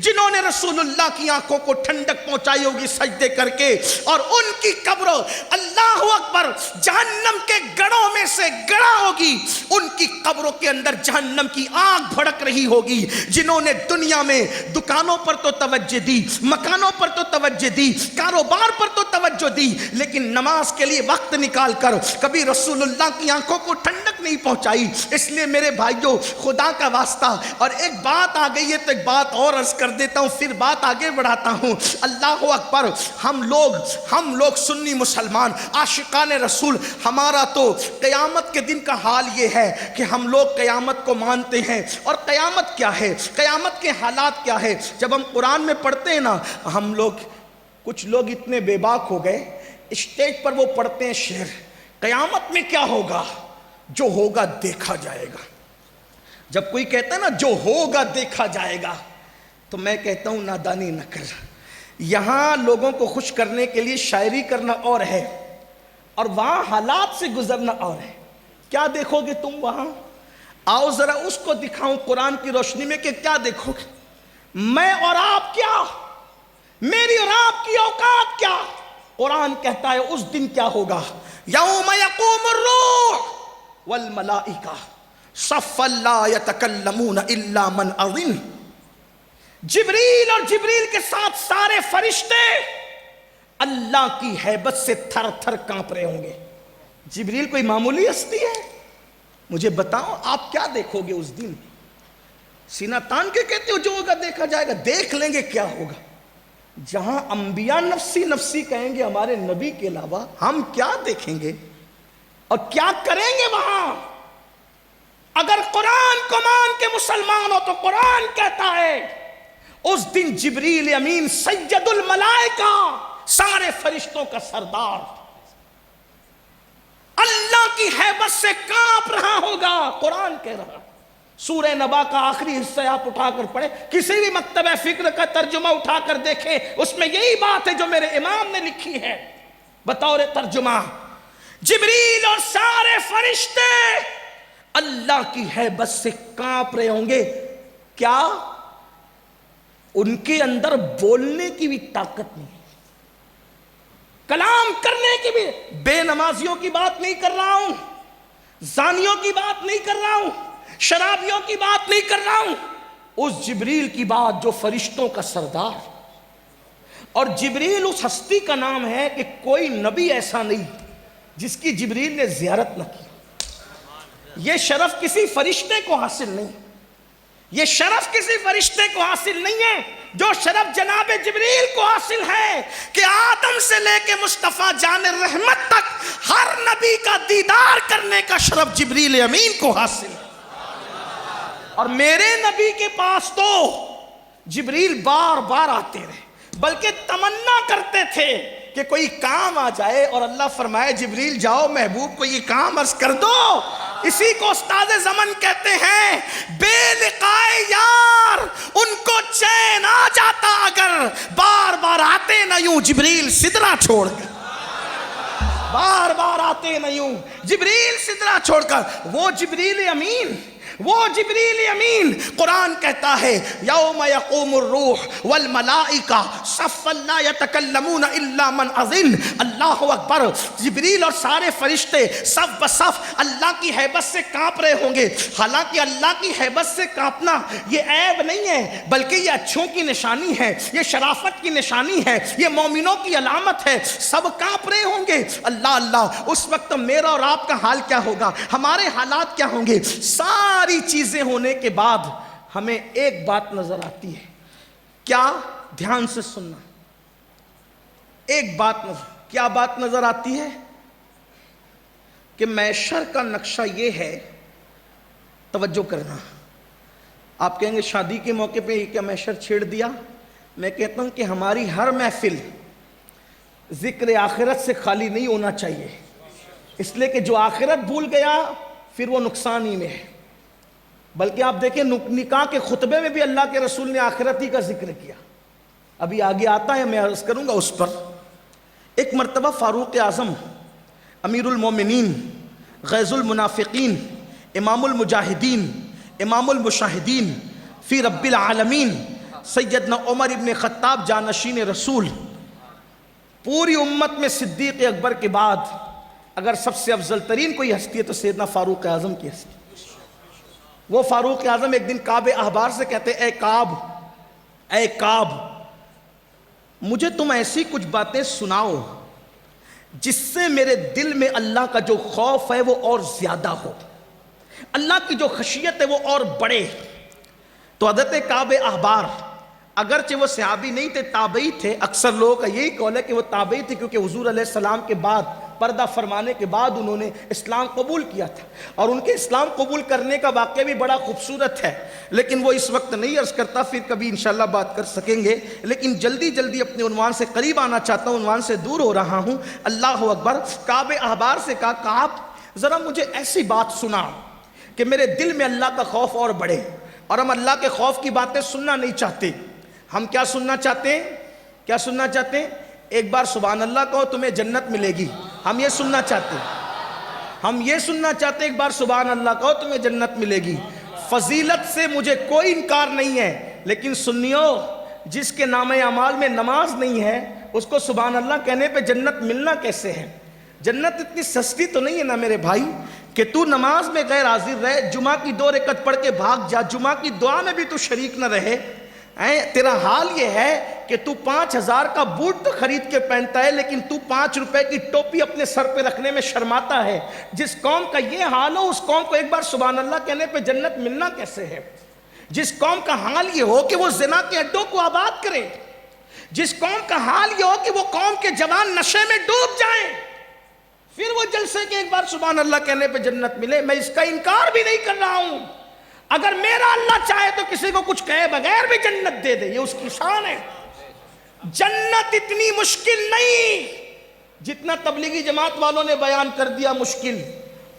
جنہوں نے رسول اللہ کی آنکھوں کو ٹھنڈک پہنچائی ہوگی سجدے کر کے، اور ان کی قبر اللہ اکبر جہنم کے گڑھوں میں سے گڑھا ہوگی، ان کی قبروں کے اندر جہنم کی آگ بھڑک رہی ہوگی۔ جنہوں نے دنیا میں دکانوں پر تو توجہ دی، مکانوں پر تو توجہ دی، کاروبار پر تو توجہ دی، لیکن نماز کے لیے وقت نکال کر کبھی رسول اللہ کی آنکھوں کو ٹھنڈک نہیں پہنچائی۔ اس لیے میرے بھائیوں، خدا کا واسطہ، اور ایک بات آ گئی ہے تو ایک بات اور عرض کر دیتا ہوں، پھر بات آگے بڑھاتا ہوں۔ اللہ اکبر، ہم لوگ سنی مسلمان عاشقان رسول، ہمارا تو قیامت کے دن کا حال یہ ہے کہ ہم لوگ قیامت کو مانتے ہیں۔ اور قیامت کیا ہے، قیامت کے حالات کیا ہے؟ جب ہم قرآن میں پڑھتے ہیں نا، ہم لوگ کچھ لوگ اتنے بے باک ہو گئے، اسٹیج پر وہ پڑھتے ہیں شعر، قیامت میں کیا ہوگا؟ جو ہوگا دیکھا جائے گا۔ جب کوئی کہتا ہے نا جو ہوگا دیکھا جائے گا، تو میں کہتا ہوں نادانی نہ کر۔ یہاں لوگوں کو خوش کرنے کے لیے شاعری کرنا اور ہے، اور وہاں حالات سے گزرنا اور ہے۔ کیا دیکھو گے تم وہاں؟ آؤ ذرا اس کو دکھاؤں قرآن کی روشنی میں کہ کیا دیکھو گے۔ میں اور آپ کیا، میری اور آپ کی اوقات کیا؟ قرآن کہتا ہے اس دن کیا ہوگا؟ یوم یقوم الروح والملائکہ صفا لا یتکلمون الا من اذن۔ جبریل اور جبریل کے ساتھ سارے فرشتے اللہ کی ہیبت سے تھر تھر کانپ رہے ہوں گے۔ جبریل کوئی معمولی ہستی ہے؟ مجھے بتاؤ آپ کیا دیکھو گے اس دن؟ سینہ تان کے کہتے ہو جو ہوگا دیکھا جائے گا، دیکھ لیں گے کیا ہوگا۔ جہاں انبیاء نفسی نفسی کہیں گے ہمارے نبی کے علاوہ، ہم کیا دیکھیں گے اور کیا کریں گے وہاں؟ اگر قرآن کو مان کے مسلمان ہو تو قرآن کہتا ہے اس دن جبریل امین سید الملائکہ، سارے فرشتوں کا سردار، اللہ کی ہیبت سے کانپ رہا ہوگا۔ قرآن کہہ رہا، سورہ نبا کا آخری حصہ آپ اٹھا کر پڑھیں، کسی بھی مکتبہ فکر کا ترجمہ اٹھا کر دیکھیں، اس میں یہی بات ہے جو میرے امام نے لکھی ہے بطور ترجمہ۔ جبریل اور سارے فرشتے اللہ کی ہیبت سے کانپ رہے ہوں گے۔ کیا ان کے اندر بولنے کی بھی طاقت نہیں، کلام کرنے کی بھی؟ بے نمازیوں کی بات نہیں کر رہا ہوں، زانیوں کی بات نہیں کر رہا ہوں، شرابیوں کی بات نہیں کر رہا ہوں، اس جبریل کی بات جو فرشتوں کا سردار۔ اور جبریل اس ہستی کا نام ہے کہ کوئی نبی ایسا نہیں جس کی جبریل نے زیارت نہ کی۔ یہ شرف کسی فرشتے کو حاصل نہیں، یہ شرف کسی فرشتے کو حاصل نہیں ہے، جو شرف جناب جبریل کو حاصل ہے کہ آدم سے لے کے مصطفیٰ جان رحمت تک ہر نبی کا دیدار کرنے کا شرف جبریل امین کو حاصل ہے۔ اور میرے نبی کے پاس تو جبریل بار بار آتے رہے، بلکہ تمنا کرتے تھے کہ کوئی کام آ جائے، اور اللہ فرمائے جبریل جاؤ محبوب کو یہ کام عرض کر دو۔ اسی کو استاد زمن کہتے ہیں، بے لقائے یار ان کو چین آ جاتا اگر بار بار آتے نہ یوں جبریل سدرہ چھوڑ کر، بار بار آتے نہ یوں جبریل سدرہ چھوڑ کر۔ وہ جبریل امین، وہ جبریل امین، قرآن کہتا ہے یوم یقوم الروح والملائکہ صفا لا یتکلمون الا من اذن۔ اللہ اکبر، جبریل اور سارے فرشتے صف بصف اللہ کی ہیبت سے کانپ رہے ہوں گے۔ حالانکہ اللہ کی ہیبت سے کانپنا یہ عیب نہیں ہے، بلکہ یہ اچھوں کی نشانی ہے، یہ شرافت کی نشانی ہے، یہ مومنوں کی علامت ہے۔ سب کانپ رہے ہوں گے۔ اللہ اللہ، اس وقت میرا اور آپ کا حال کیا ہوگا، ہمارے حالات کیا ہوں گے؟ ساری چیزیں ہونے کے بعد ہمیں ایک بات نظر آتی ہے، کیا؟ دھیان سے سننا، ایک بات کیا بات نظر آتی ہے کہ محشر کا نقشہ یہ ہے، توجہ کرنا۔ آپ کہیں گے شادی کے موقع پہ یہ کیا محشر چھیڑ دیا؟ میں کہتا ہوں کہ ہماری ہر محفل ذکر آخرت سے خالی نہیں ہونا چاہیے، اس لیے کہ جو آخرت بھول گیا پھر وہ نقصان ہی میں ہے۔ بلکہ آپ دیکھیں نکاح کے خطبے میں بھی اللہ کے رسول نے آخرت ہی کا ذکر کیا، ابھی آگے آتا ہے، میں عرض کروں گا اس پر۔ ایک مرتبہ فاروق اعظم امیر المومنین، غیظ المنافقین، امام المجاہدین، امام المشاہدین فی رب العالمین سیدنا عمر ابن خطاب جانشین رسول، پوری امت میں صدیق اکبر کے بعد اگر سب سے افضل ترین کوئی ہستی ہے تو سیدنا فاروق اعظم کی ہستی۔ وہ فاروق اعظم ایک دن کعب احبار سے کہتے اے کعب مجھے تم ایسی کچھ باتیں سناؤ جس سے میرے دل میں اللہ کا جو خوف ہے وہ اور زیادہ ہو، اللہ کی جو خشیت ہے وہ اور بڑھے۔ تو حضرت کعب احبار اگرچہ وہ صحابی نہیں تھے، تابعی تھے، اکثر لوگوں کا یہی قول ہے کہ وہ تابعی تھے کیونکہ حضور علیہ السلام کے بعد پردہ فرمانے کے بعد انہوں نے اسلام قبول کیا تھا، اور ان کے اسلام قبول کرنے کا واقعہ بھی بڑا خوبصورت ہے، لیکن وہ اس وقت نہیں عرض کرتا، پھر کبھی انشاءاللہ بات کر سکیں گے۔ لیکن جلدی اپنے عنوان سے قریب آنا چاہتا ہوں، عنوان سے دور ہو رہا ہوں۔ اللہ اکبر۔ کعب احبار سے کہا کعب ذرا مجھے ایسی بات سنا کہ میرے دل میں اللہ کا خوف اور بڑھے، اور ہم اللہ کے خوف کی باتیں سننا نہیں چاہتے۔ ہم کیا سننا چاہتے ہیں؟ ایک بار سبحان اللہ کہو تمہیں جنت ملے گی، ہم یہ سننا چاہتے ہیں۔ ایک بار سبحان اللہ کہو تمہیں جنت ملے گی۔ فضیلت سے مجھے کوئی انکار نہیں ہے، لیکن سنیو، جس کے نام اعمال میں نماز نہیں ہے اس کو سبحان اللہ کہنے پہ جنت ملنا کیسے ہے؟ جنت اتنی سستی تو نہیں ہے نا میرے بھائی کہ تو نماز میں غیر حاضر رہے، جمعہ کی 2 رکعت پڑھ کے بھاگ جا، جمعہ کی دعا میں بھی تو شریک نہ رہے۔ تیرا حال یہ ہے کہ تو 5,000 کا بوٹ تو خرید کے پہنتا ہے، لیکن تو 5 روپے کی ٹوپی اپنے سر پہ رکھنے میں شرماتا ہے۔ جس قوم کا یہ حال ہو اس قوم کو ایک بار سبحان اللہ کہنے پہ جنت ملنا کیسے ہے؟ جس قوم کا حال یہ ہو کہ وہ زنا کے اڈوں کو آباد کرے، جس قوم کا حال یہ ہو کہ وہ قوم کے جوان نشے میں ڈوب جائیں، پھر وہ جلسے کے ایک بار سبحان اللہ کہنے پہ جنت ملے۔ میں اس کا انکار بھی نہیں کر رہا ہوں، اگر میرا اللہ چاہے تو کسی کو کچھ کہے بغیر بھی جنت دے دے، یہ اس کی شان ہے۔ جنت اتنی مشکل نہیں جتنا تبلیغی جماعت والوں نے بیان کر دیا مشکل،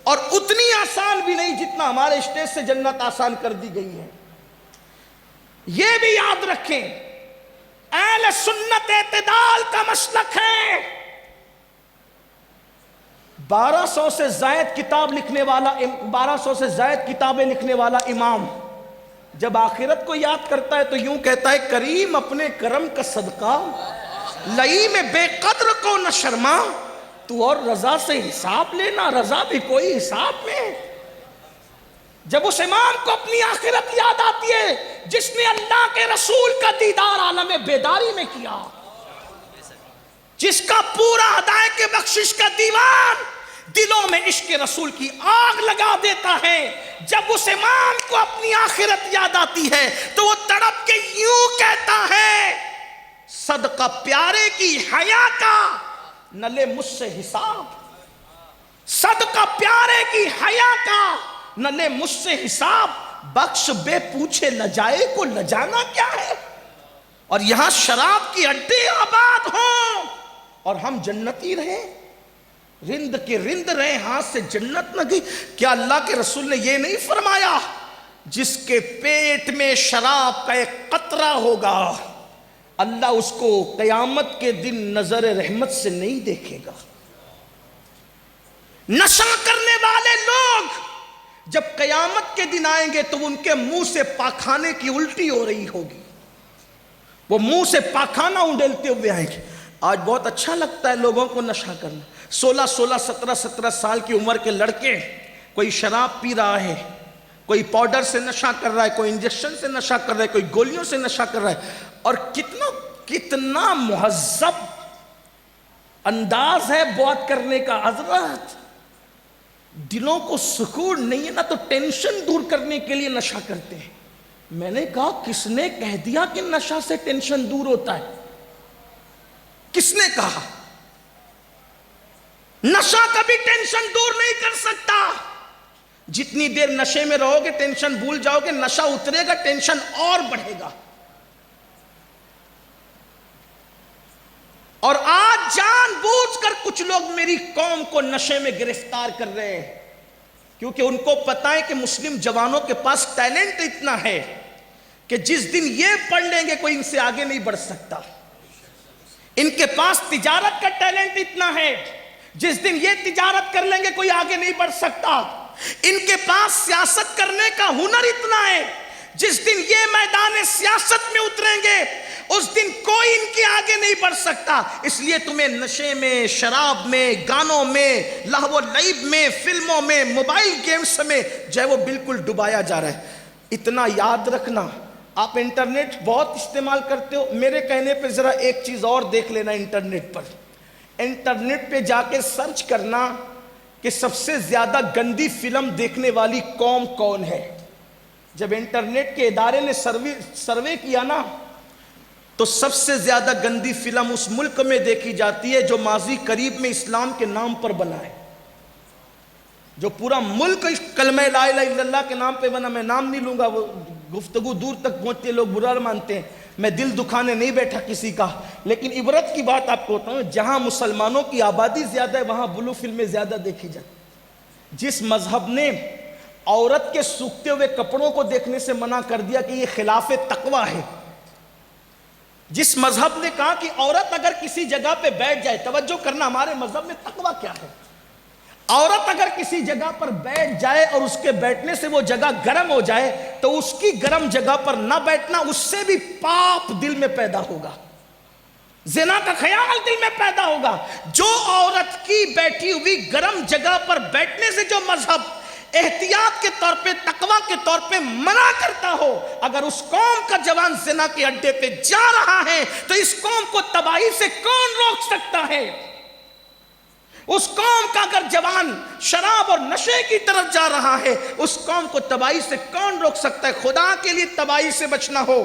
اور اتنی آسان بھی نہیں جتنا ہمارے اسٹیج سے جنت آسان کر دی گئی ہے۔ یہ بھی یاد رکھیں، اہل سنت اعتدال کا مسلک ہے۔ 1200 سے زائد کتابیں لکھنے والا امام جب آخرت کو یاد کرتا ہے تو یوں کہتا ہے کریم اپنے کرم کا صدقہ لئی میں بے قدر کو نہ شرما، تو اور رضا سے حساب لینا، رضا بھی کوئی حساب میں۔ جب اس امام کو اپنی آخرت یاد آتی ہے جس نے اللہ کے رسول کا دیدار عالم بیداری میں کیا، جس کا پورا ہدایت بخشش کا دیوان دلوں میں عشق رسول کی آگ لگا دیتا ہے، جب اس امام کو اپنی آخرت یاد آتی ہے تو وہ تڑپ کے یوں کہتا ہے صدقہ پیارے کی حیا کا نہ لے مجھ سے حساب، صدقہ پیارے کی حیا کا نہ لے مجھ سے حساب، بخش بے پوچھے لجائے کو لجانا کیا ہے؟ اور یہاں شراب کی اڈے آباد ہوں اور ہم جنتی رہیں، رند کے رند رہے، ہاتھ سے جنت نہ گئی۔ کیا اللہ کے رسول نے یہ نہیں فرمایا جس کے پیٹ میں شراب کا ایک قطرہ ہوگا اللہ اس کو قیامت کے دن نظر رحمت سے نہیں دیکھے گا؟ نشہ کرنے والے لوگ جب قیامت کے دن آئیں گے تو ان کے منہ سے پاخانے کی الٹی ہو رہی ہوگی، وہ منہ سے پاخانہ اونڈلتے ہوئے آئیں گے۔ آج بہت اچھا لگتا ہے لوگوں کو نشہ کرنا، 16 سال کی عمر کے لڑکے، کوئی شراب پی رہا ہے، کوئی پاؤڈر سے نشہ کر رہا ہے، کوئی انجیکشن سے نشہ کر رہا ہے، کوئی گولیوں سے نشہ کر رہا ہے، اور کتنا مہذب انداز ہے بات کرنے کا۔ حضرت دلوں کو سکون نہیں ہے نا تو ٹینشن دور کرنے کے لیے نشہ کرتے ہیں۔ میں نے کہا کس نے کہہ دیا کہ نشہ سے ٹینشن دور ہوتا ہے؟ کس نے کہا؟ نشہ کبھی ٹینشن دور نہیں کر سکتا۔ جتنی دیر نشے میں رہو گے ٹینشن بھول جاؤ گے، نشہ اترے گا ٹینشن اور بڑھے گا۔ اور آج جان بوجھ کر کچھ لوگ میری قوم کو نشے میں گرفتار کر رہے ہیں کیونکہ ان کو پتا ہے کہ مسلم جوانوں کے پاس ٹیلنٹ اتنا ہے کہ جس دن یہ پڑھ لیں گے کوئی ان سے آگے نہیں بڑھ سکتا۔ ان کے پاس تجارت کا ٹیلنٹ اتنا ہے، جس دن یہ تجارت کر لیں گے کوئی آگے نہیں بڑھ سکتا۔ ان کے پاس سیاست کرنے کا ہنر اتنا ہے، جس دن یہ میدان سیاست میں اتریں گے اس دن کوئی ان کے آگے نہیں بڑھ سکتا. اس لیے تمہیں نشے میں، شراب میں، گانوں میں، لہو و لعب میں، فلموں میں، موبائل گیمز میں جو ہے وہ بالکل ڈبایا جا رہا ہے. اتنا یاد رکھنا. آپ انٹرنیٹ بہت استعمال کرتے ہو، میرے کہنے پہ ذرا ایک چیز اور دیکھ لینا. انٹرنیٹ پر، انٹرنیٹ پہ جا کے سرچ کرنا کہ سب سے زیادہ گندی فلم دیکھنے والی قوم کون ہے. جب انٹرنیٹ کے ادارے نے سروے کیا نا تو سب سے زیادہ گندی فلم اس ملک میں دیکھی جاتی ہے جو ماضی قریب میں اسلام کے نام پر بنا ہے. جو پورا ملک کلمہ لا الہ الا اللہ کے نام پہ بنا. میں نام نہیں لوں گا، وہ گفتگو دور تک پہنچتے لوگ برا مانتے ہیں. میں دل دکھانے نہیں بیٹھا کسی کا، لیکن عبرت کی بات آپ کو بتاؤں، جہاں مسلمانوں کی آبادی زیادہ ہے وہاں بلو فلمیں زیادہ دیکھی جاتی. جس مذہب نے عورت کے سوکھتے ہوئے کپڑوں کو دیکھنے سے منع کر دیا کہ یہ خلاف تقوی ہے، جس مذہب نے کہا کہ عورت اگر کسی جگہ پہ بیٹھ جائے، توجہ کرنا ہمارے مذہب میں تقوی کیا ہے، عورت اگر کسی جگہ پر بیٹھ جائے اور اس کے بیٹھنے سے وہ جگہ گرم ہو جائے تو اس کی گرم جگہ پر نہ بیٹھنا، اس سے بھی پاپ دل میں پیدا ہوگا، زنا کا خیال دل میں پیدا ہوگا. جو عورت کی بیٹھی ہوئی گرم جگہ پر بیٹھنے سے جو مذہب احتیاط کے طور پہ، تقوی کے طور پہ منع کرتا ہو، اگر اس قوم کا جوان زنا کے اڈے پہ جا رہا ہے تو اس قوم کو تباہی سے کون روک سکتا ہے؟ اس قوم کا اگر جوان شراب اور نشے کی طرف جا رہا ہے، اس قوم کو تباہی سے کون روک سکتا ہے؟ خدا کے لیے تباہی سے بچنا ہو،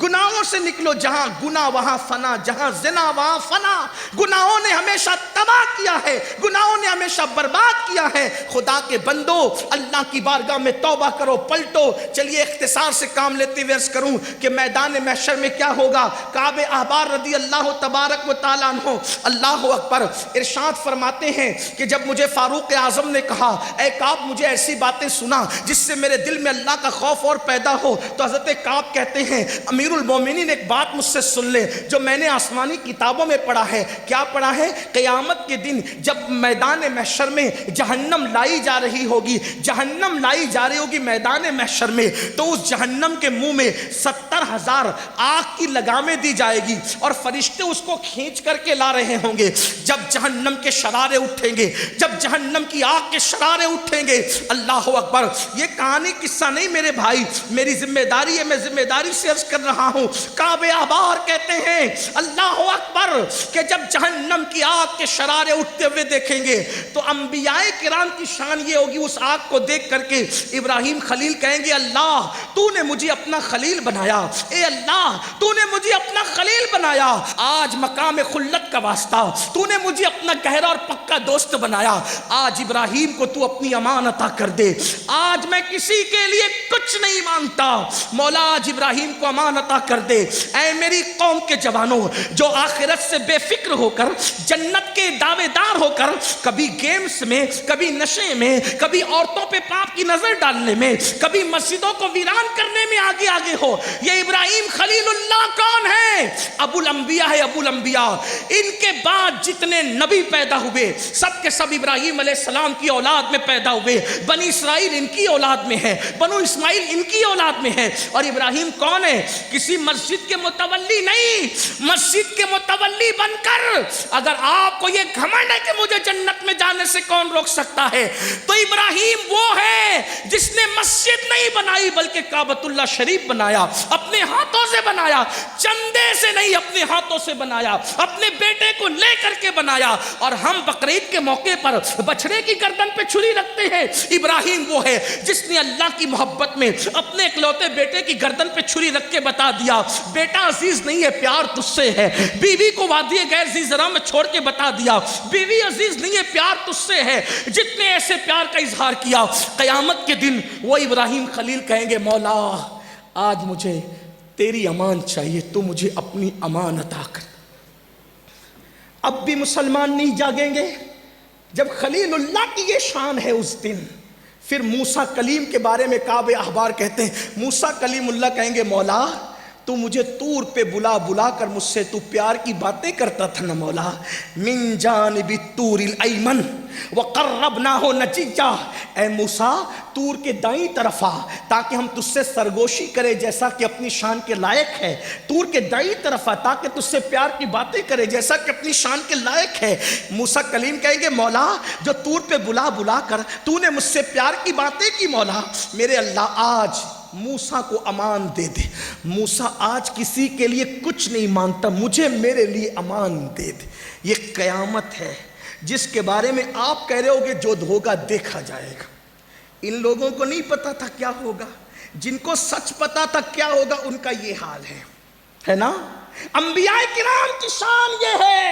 گناہوں سے نکلو. جہاں گناہ وہاں فنا، جہاں زنا وہاں فنا. گناہوں نے ہمیشہ تباہ کیا ہے، گناہوں نے ہمیشہ برباد کیا ہے. خدا کے بندو، اللہ کی بارگاہ میں توبہ کرو، پلٹو. چلیے اختصار سے کام لیتے ہوئے عرض کروں کہ میدان محشر میں کیا ہوگا. کعب احبار رضی اللہ تبارک و تعالیٰ عنہ، اللہ اکبر، ارشاد فرماتے ہیں کہ جب مجھے فاروق اعظم نے کہا اے کعب مجھے ایسی باتیں سنا جس سے میرے دل میں اللہ کا خوف اور پیدا ہو، تو حضرت کعب کہتے ہیں امیر المومنین ایک بات مجھ سے سن لے جو میں نے آسمانی کتابوں میں پڑھا ہے. کیا پڑھا ہے؟ قیامت کے دن جب میدان محشر میں جہنم لائی جا رہی ہوگی، جہنم لائی جا رہی ہوگی میدان محشر میں، تو اس جہنم کے منہ میں 70,000 آگ کی لگامیں دی جائے گی اور فرشتے اس کو کھینچ کر کے لا رہے ہوں گے. جب جہنم کے شرارے اٹھیں گے، جب جہنم کی آگ کے شرارے اٹھیں گے، اللہ اکبر، یہ کہانی قصہ نہیں میرے بھائی، میری ذمہ داری ہے، میں ذمہ داری سے عرض کر رہا ہوں. کعب احبار کہتے ہیں اللہ اکبر کہ جب جہنم کی آگ کے شرارے اٹھتے ہوئے دیکھیں گے تو انبیاء کرام کی شان یہ ہوگی، اس آگ کو دیکھ کر کے ابراہیم خلیل کہیں گے اللہ تو نے مجھے اپنا خلیل بنایا، اے اللہ تو نے مجھے اپنا خلیل بنایا، آج مقام خلت کا واسطہ تو نے مجھے اپنا گہرا اور پکا دوست بنایا، آج ابراہیم کو تو اپنی امان عطا کر دے، آج میں کسی کے لیے کچھ نہیں مانگتا، مولا آج ابراہیم کو امان عطا کر دے. اے میری قوم کے جوانوں جو آخرت سے بے فکر ہو کر، جنت کے دعوے دار ہو کر، کبھی گیمز میں، کبھی نشے میں، کبھی عورتوں پہ پاپ کی نظر ڈالنے میں، کبھی مسجدوں کو ویران کرنے میں آگے آگے ہو، یہ ابراہیم خلیل اللہ کون ہے؟ ابو الانبیاء ہے، ابو الانبیاء. ان کے بعد جتنے نبی پیدا ہوئے سب کے سب ابراہیم علیہ السلام کی اولاد میں پیدا ہوئے. بنی اسرائیل ان کی اولاد میں ہے، بنو اسماعیل ان کی اولاد میں ہے. اور ابراہیم کون ہے؟ کسی مسجد کے متولی نہیں، مسجد کے متولی بن کر اگر آپ کو یہ گھمنڈ ہے کہ مجھے جنت میں جانے سے کون روک سکتا ہے، تو ابراہیم وہ ہے جس نے مسجد نہیں بنائی بلکہ کعبۃ اللہ شریف بنایا، اپنے ہاتھوں سے بنایا، چندے سے نہیں اپنے ہاتھوں سے بنایا، اپنے بیٹے کو لے کر کے بنایا. اور ہم بقرعید کے موقع پر بچڑے کی گردن پہ چھری رکھتے ہیں. ابراہیم وہ ہے جس نے اللہ کی محبت میں اپنے اکلوتے بیٹے کی گردن پہ چھری رکھ کے بتا دیا بیٹا عزیز نہیں ہے، پیار تجھ سے ہے. بیوی کو وادی غیر ذی زرع میں چھوڑ کے بتا دیا بیوی عزیز نہیں ہے، پیار تجھ سے ہے. جتنے ایسے پیار کا اظہار کیا، قیامت کے دن وہ ابراہیم خلیل کہیں گے مولا آج مجھے تیری امان چاہیے، تو مجھے اپنی امان عطا کر. اب بھی مسلمان نہیں جاگیں گے جب خلیل اللہ کی یہ شان ہے اس دن. پھر موسیٰ کلیم کے بارے میں کعب احبار کہتے ہیں موسیٰ کلیم اللہ کہیں گے مولا تو مجھے طور پہ بلا بلا کر مجھ سے تو پیار کی باتیں کرتا تھا نا مولا. من جانب الطور الایمن وقربناہ نجیہ، اے موسیٰ طور کے دائیں طرف آ تاکہ ہم تجھ سے سرگوشی کرے جیسا کہ اپنی شان کے لائق ہے. طور کے دائیں طرف آ تاکہ تجھ سے پیار کی باتیں کرے جیسا کہ اپنی شان کے لائق ہے. موسیٰ کلیم کہیں گے مولا جو طور پہ بلا بلا کر تو نے مجھ سے پیار کی باتیں کی مولا، میرے اللہ آج موسیٰ کو امان دے دے. موسیٰ آج کسی کے لیے کچھ نہیں مانگتا، مجھے میرے لیے امان دے دے. یہ قیامت ہے جس کے بارے میں آپ کہہ رہے ہوگے جو ہوگا دیکھا جائے گا. ان لوگوں کو نہیں پتا تھا کیا ہوگا، جن کو سچ پتا تھا کیا ہوگا ان کا یہ حال ہے نا. انبیاء کرام کی شان یہ ہے،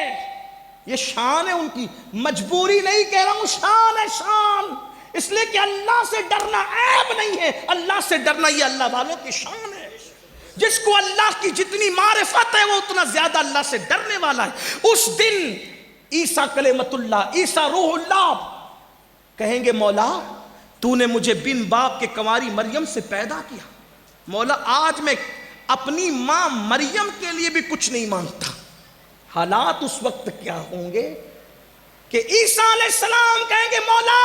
یہ شان ہے ان کی، مجبوری نہیں کہہ رہا ہوں، شان ہے شان. اس لیے کہ اللہ سے ڈرنا عیب نہیں ہے، اللہ سے ڈرنا یہ اللہ والوں کی شان ہے. جس کو اللہ کی جتنی معرفت ہے وہ اتنا زیادہ اللہ سے ڈرنے والا ہے. اس دن عیسیٰ کلمۃ اللہ، عیسیٰ روح اللہ کہیں گے مولا تو نے مجھے بن باپ کے کنواری مریم سے پیدا کیا. مولا آج میں اپنی ماں مریم کے لیے بھی کچھ نہیں مانگتا. حالات اس وقت کیا ہوں گے کہ عیسیٰ علیہ السلام کہیں گے مولا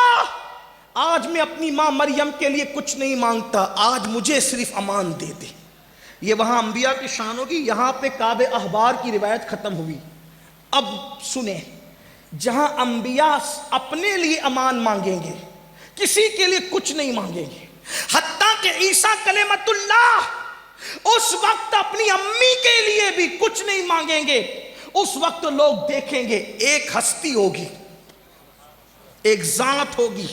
آج میں اپنی ماں مریم کے لیے کچھ نہیں مانگتا، آج مجھے صرف امان دے دے. یہ وہاں انبیاء کی شان ہوگی. یہاں پہ کعب احبار کی روایت ختم ہوئی. اب سنیں، جہاں انبیاء اپنے لیے امان مانگیں گے، کسی کے لیے کچھ نہیں مانگیں گے، حتیٰ کہ عیسیٰ کلمۃ اللہ اس وقت اپنی امی کے لیے بھی کچھ نہیں مانگیں گے. اس وقت لوگ دیکھیں گے ایک ہستی ہوگی، ایک ذات ہوگی،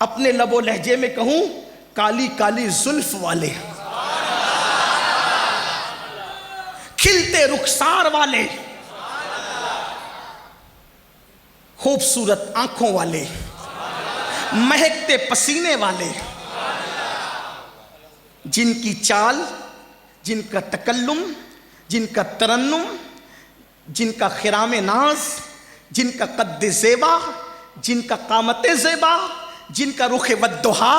اپنے لب و لہجے میں کہوں کالی کالی زلف والے، کھلتے رخسار والے، خوبصورت آنکھوں والے، مہکتے پسینے والے، جن کی چال، جن کا تکلم، جن کا ترنم، جن کا خرام ناز، جن کا قد زیبا، جن کا قامت زیبا، جن کا رخ والضحا،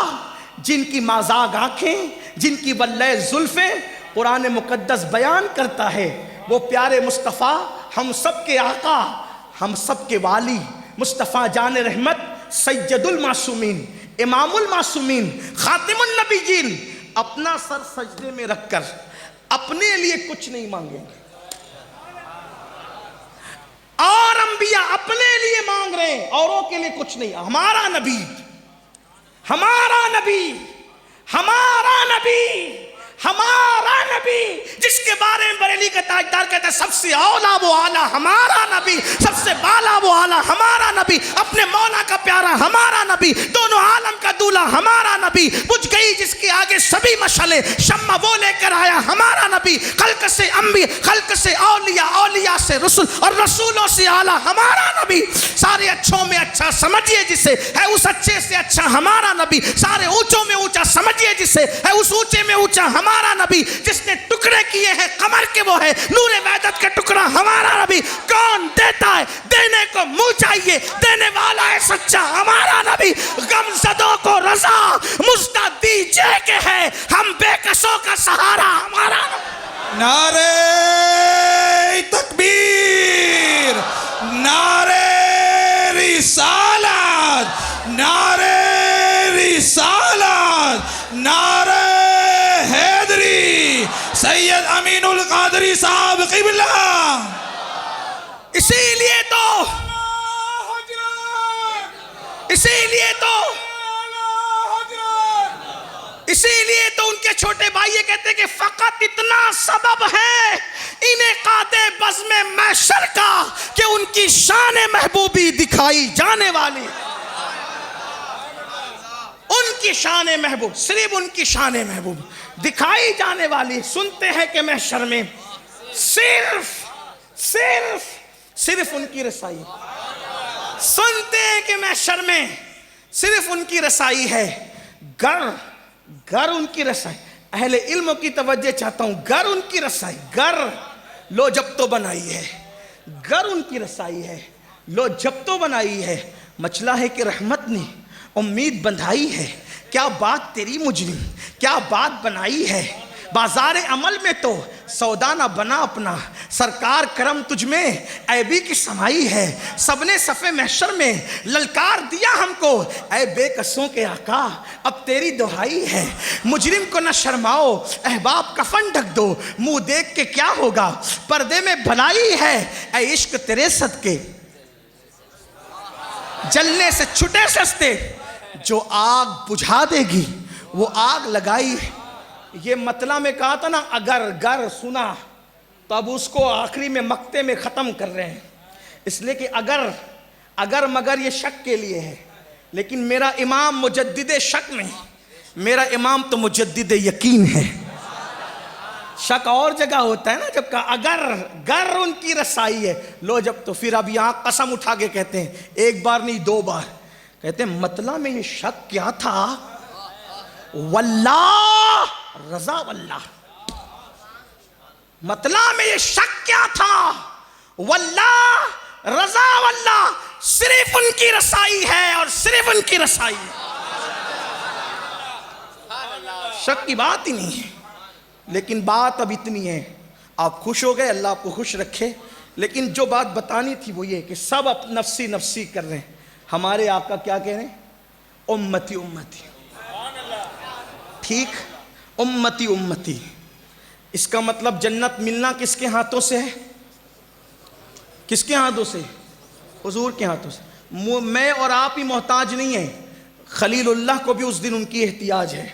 جن کی مازاغ آنکھیں، جن کی واللہ زلفیں. قرآن مقدس بیان کرتا ہے وہ پیارے مصطفیٰ، ہم سب کے آقا، ہم سب کے والی، مصطفیٰ جان رحمت، سید المعصومین، امام المعصومین، خاتم النبیین، اپنا سر سجدے میں رکھ کر اپنے لیے کچھ نہیں مانگیں گے. اور انبیاء اپنے لیے مانگ رہے ہیں، اوروں کے لیے کچھ نہیں. ہمارا نبی، ہمارا نبی، ہمارا نبی، ہمارا نبی، جس کے بارے میں بریلی کا تاجدار کہتا ہے سب سے اولا وہ اعلیٰ ہمارا نبی، سب سے بالا وہ اعلیٰ ہمارا نبی، اپنے مولا کا پیارا ہمارا نبی، دونوں عالم کا دولہ ہمارا نبی، بجھ گئی جس کے آگے سبھی مشعلیں، شمع وہ لے کر آیا ہمارا نبی، خلق سے انبیاء، خلق سے اولیاء، اولیاء سے رسول اور رسولوں سے اعلیٰ ہمارا نبی. سارے اچھوں میں اچھا سمجھیے جسے، ہے اس اچھے سے اچھا ہمارا نبی. سارے اونچوں میں اونچا سمجھیے جسے، ہے اس اونچے میں اونچا ہمارا نبی. جس نے ٹکڑے کیے ہیں قمر کے وہ ہے نور وحدت کا ٹکڑا ہمارا نبی. کون دیتا ہے؟ دینے کو منہ چاہیے، دینے والا ہے سچا ہمارا نبی. غم زدوں کو رضا مژدہ دیجئے کہ ہے ہم بے کسوں کا سہارا ہمارا نبی. نعرہ تکبیر، نعرہ رسالت، نعرہ رسالت، نعرہ حیدری، سید امین القادری صاحب قبلہ. اسی لیے تو ان کے چھوٹے بھائی یہ کہتے ہیں کہ فقط اتنا سبب ہے انعقاد بزم محشر کا کہ ان کی شان محبوبی دکھائی جانے والی. ان کی شان محبوب، صرف ان کی شان محبوب دکھائی جانے والی. سنتے ہیں کہ محشر میں صرف ان کی رسائی، سنتے ہیں کہ محشر میں صرف ان کی رسائی ہے. گر ان کی رسائی، اہل علم کی توجہ چاہتا ہوں، گر ان کی رسائی، گر لو جب تو بنائی ہے، گر ان کی رسائی ہے، لو جب تو بنائی ہے. مچلا ہے کہ رحمت نے امید بندھائی ہے، کیا بات تیری مجرم، کیا بات بنائی ہے. بازار عمل میں تو سودا نہ بنا اپنا، سرکار کرم تجھ میں عیبی کی سمائی ہے، سب نے صف محشر میں للکار دیا ہم کو، اے بے کسوں کے آقا اب تیری دہائی ہے، مجرم کو نہ شرماؤ احباب کفن ڈھک دو، منہ دیکھ کے کیا ہوگا پردے میں بھلائی ہے، اے عشق تیرے صدقے جلنے سے چھٹے سستے، جو آگ بجھا دے گی وہ آگ لگائی ہے۔ یہ مطلع میں کہا تھا نا اگر گر سنا، تو اب اس کو آخری میں مقطع میں ختم کر رہے ہیں، اس لیے کہ اگر مگر یہ شک کے لیے ہے، لیکن میرا امام مجدد شک نہیں، میرا امام تو مجدد یقین ہے۔ شک اور جگہ ہوتا ہے نا، جب کہا اگر گر ان کی رسائی ہے، لو جب تو پھر اب یہاں قسم اٹھا کے کہتے ہیں، ایک بار نہیں دو بار کہتے ہیں مطلع میں یہ شک کیا تھا، واللہ رضا واللہ، مطلع میں یہ شک کیا تھا، واللہ رضا واللہ، صرف ان کی رسائی ہے اور صرف ان کی رسائی ہے، شک کی بات ہی نہیں ہے۔ لیکن بات اب اتنی ہے، آپ خوش ہو گئے، اللہ آپ کو خوش رکھے، لیکن جو بات بتانی تھی وہ یہ کہ سب اب نفسی نفسی کر رہے ہیں، ہمارے آقا کیا کہہ رہے ہیں؟ امتی امتی، ٹھیک، امتی امتی، اس کا مطلب جنت ملنا کس کے ہاتھوں سے ہے؟ کس کے ہاتھوں سے؟ حضور کے ہاتھوں سے۔ میں اور آپ ہی محتاج نہیں ہیں، خلیل اللہ کو بھی اس دن ان کی احتیاج ہے۔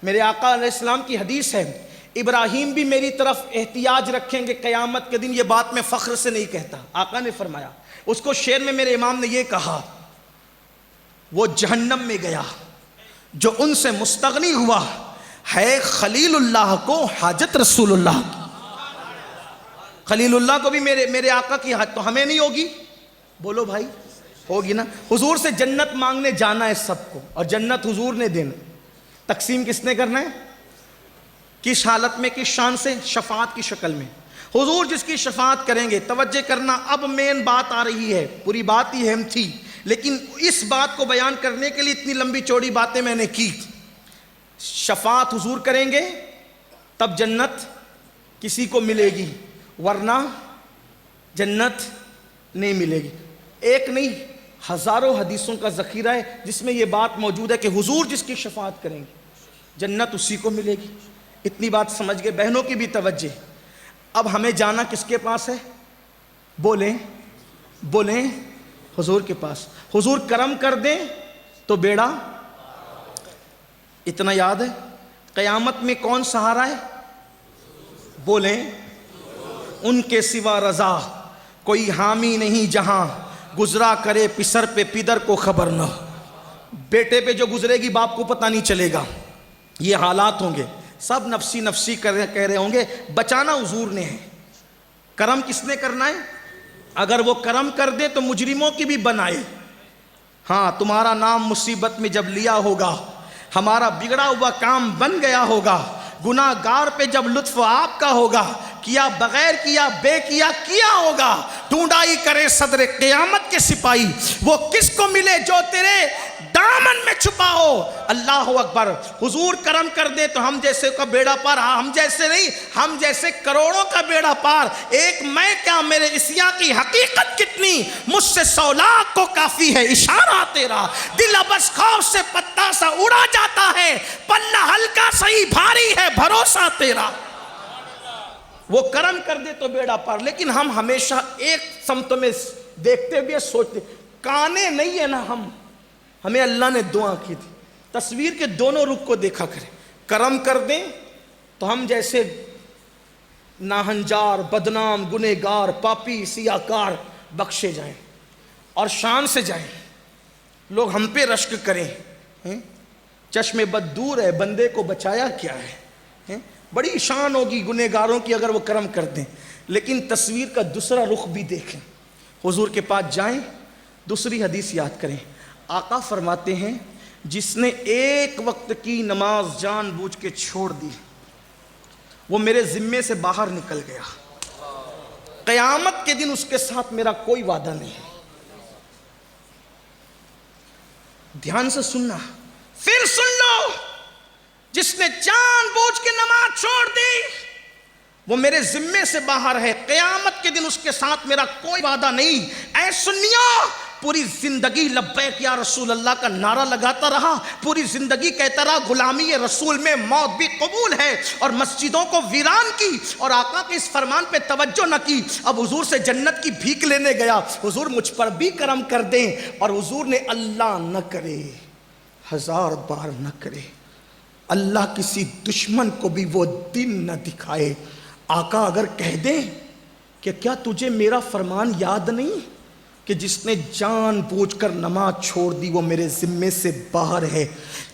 میرے آقا علیہ السلام کی حدیث ہے، ابراہیم بھی میری طرف احتیاج رکھیں گے قیامت کے دن، یہ بات میں فخر سے نہیں کہتا، آقا نے فرمایا۔ اس کو شعر میں میرے امام نے یہ کہا، وہ جہنم میں گیا جو ان سے مستغنی ہوا، ہے خلیل اللہ کو حاجت رسول اللہ کی۔ خلیل اللہ کو بھی میرے آقا کی حاجت، تو ہمیں نہیں ہوگی؟ بولو بھائی، ہوگی نا۔ حضور سے جنت مانگنے جانا ہے سب کو، اور جنت حضور نے دینا، تقسیم کس نے کرنا ہے؟ کس حالت میں، کس شان سے؟ شفاعت کی شکل میں۔ حضور جس کی شفاعت کریں گے، توجہ کرنا، اب مین بات آ رہی ہے، پوری بات ہی اہم تھی، لیکن اس بات کو بیان کرنے کے لیے اتنی لمبی چوڑی باتیں میں نے کی۔ شفاعت حضور کریں گے تب جنت کسی کو ملے گی، ورنہ جنت نہیں ملے گی۔ ایک نہیں، ہزاروں حدیثوں کا ذخیرہ ہے جس میں یہ بات موجود ہے کہ حضور جس کی شفاعت کریں گے جنت اسی کو ملے گی۔ اتنی بات سمجھ گئے؟ بہنوں کی بھی توجہ۔ اب ہمیں جانا کس کے پاس ہے؟ بولیں حضور کے پاس۔ حضور کرم کر دیں تو بیڑا، اتنا یاد ہے؟ قیامت میں کون سہارا ہے؟ بولیں، ان کے سوا رضا کوئی حامی نہیں جہاں، گزرا کرے پسر پہ پدر کو خبر نہ، بیٹے پہ جو گزرے گی باپ کو پتہ نہیں چلے گا۔ یہ حالات ہوں گے، سب نفسی نفسی کہہ رہے ہوں گے، بچانا حضور نے ہے۔ کرم کس نے کرنا ہے؟ اگر وہ کرم کر دے تو مجرموں کی بھی بنائے۔ ہاں، تمہارا نام مصیبت میں جب لیا ہوگا، ہمارا بگڑا ہوا کام بن گیا ہوگا، گناہ گار پہ جب لطف آپ کا ہوگا، کیا بغیر کیا بے کیا ہوگا، ڈھونڈائی کرے صدر قیامت کے سپاہی، وہ کس کو ملے جو تیرے دامن میں چھپا ہو۔ اللہ اکبر۔ حضور کرم کر دے تو ہم جیسے کا بیڑا پار، ہم جیسے نہیں، ہم جیسے کروڑوں کا بیڑا پار۔ ایک میں کیا، میرے عصیاں کی حقیقت کتنی، مجھ سے 100 لاکھ کو کافی ہے اشارہ تیرا، دل ابس خوف سے پتا سا اڑا جاتا ہے، پلہ ہلکا صحیح بھاری ہے بھروسہ تیرا۔ وہ کرم کر دے تو بیڑا پار، لیکن ہم ہمیشہ ایک سمت میں دیکھتے ہوئے سوچتے، کانے نہیں ہے نا ہم، ہمیں اللہ نے دعا کی تھی، تصویر کے دونوں رخ کو دیکھا کریں۔ کرم کر دیں تو ہم جیسے ناہنجار، بدنام، گنہگار، پاپی، سیاکار بخشے جائیں اور شان سے جائیں، لوگ ہم پہ رشک کریں، چشم بد دور ہے، بندے کو بچایا کیا ہے۔ بڑی شان ہوگی گنہگاروں کی اگر وہ کرم کر دیں، لیکن تصویر کا دوسرا رخ بھی دیکھیں۔ حضور کے پاس جائیں، دوسری حدیث یاد کریں، آقا فرماتے ہیں جس نے ایک وقت کی نماز جان بوجھ کے چھوڑ دی، وہ میرے ذمے سے باہر نکل گیا، قیامت کے دن اس کے ساتھ میرا کوئی وعدہ نہیں۔ دھیان سے سننا، پھر سن لو، جس نے جان بوجھ کے نماز چھوڑ وہ میرے ذمے سے باہر ہے، قیامت کے دن اس کے ساتھ میرا کوئی وعدہ نہیں۔ اے سنیوں، پوری زندگی لبیک یا رسول اللہ کا نعرہ لگاتا رہا، پوری زندگی کہتا رہا غلامی رسول میں موت بھی قبول ہے، اور مسجدوں کو ویران کی اور آقا کے اس فرمان پہ توجہ نہ کی۔ اب حضور سے جنت کی بھیک لینے گیا، حضور مجھ پر بھی کرم کر دیں، اور حضور نے اللہ نہ کرے، 1000 بار نہ کرے، اللہ کسی دشمن کو بھی وہ دن نہ دکھائے، آقا اگر کہہ دیں کہ کیا تجھے میرا فرمان یاد نہیں کہ جس نے جان بوجھ کر نماز چھوڑ دی وہ میرے ذمے سے باہر ہے،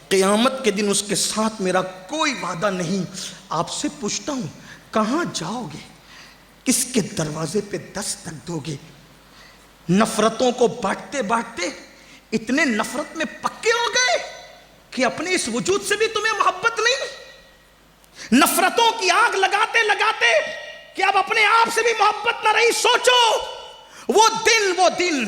قیامت کے دن اس کے ساتھ میرا کوئی وعدہ نہیں۔ آپ سے پوچھتا ہوں کہاں جاؤ گے، کس کے دروازے پہ دستک دو گے؟ نفرتوں کو بانٹتے بانٹتے اتنے نفرت میں پکے ہو گئے کہ اپنے اس وجود سے بھی تمہیں محبت نہیں؟ نفرتوں کی آگ لگاتے لگاتے کہ اب اپنے آپ سے بھی محبت نہ رہی۔ سوچو وہ دن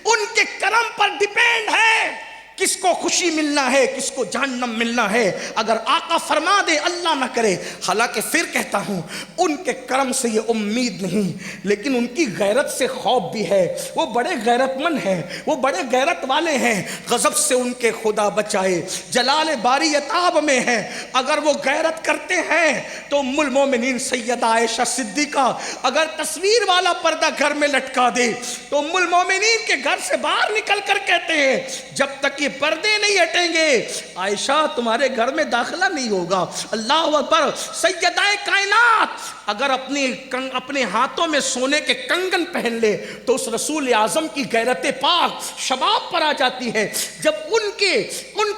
ان کے کرم پر ڈیپینڈ ہے، کس کو خوشی ملنا ہے، کس کو جہنم ملنا ہے۔ اگر آقا فرما دے اللہ نہ کرے، حالانکہ پھر کہتا ہوں ان کے کرم سے یہ امید نہیں، لیکن ان کی غیرت سے خوف بھی ہے۔ وہ بڑے غیرت مند ہیں، وہ بڑے غیرت والے ہیں، غضب سے ان کے خدا بچائے، جلال باری عتاب میں ہے۔ اگر وہ غیرت کرتے ہیں تو ام المومنین سیدہ عائشہ صدیقہ اگر تصویر والا پردہ گھر میں لٹکا دے تو ام المومنین کے گھر سے باہر نکل کر کہتے ہیں جب تک پردے نہیں ہٹیں گے عائشہ تمہارے گھر میں داخلہ نہیں ہوگا۔ اللہ اکبر۔ سیدہ کائنات اگر اپنے ہاتھوں میں سونے کے کنگن پہن لے تو اس رسول اعظم کی غیرت پاک شباب پر آ جاتی ہے، جب ان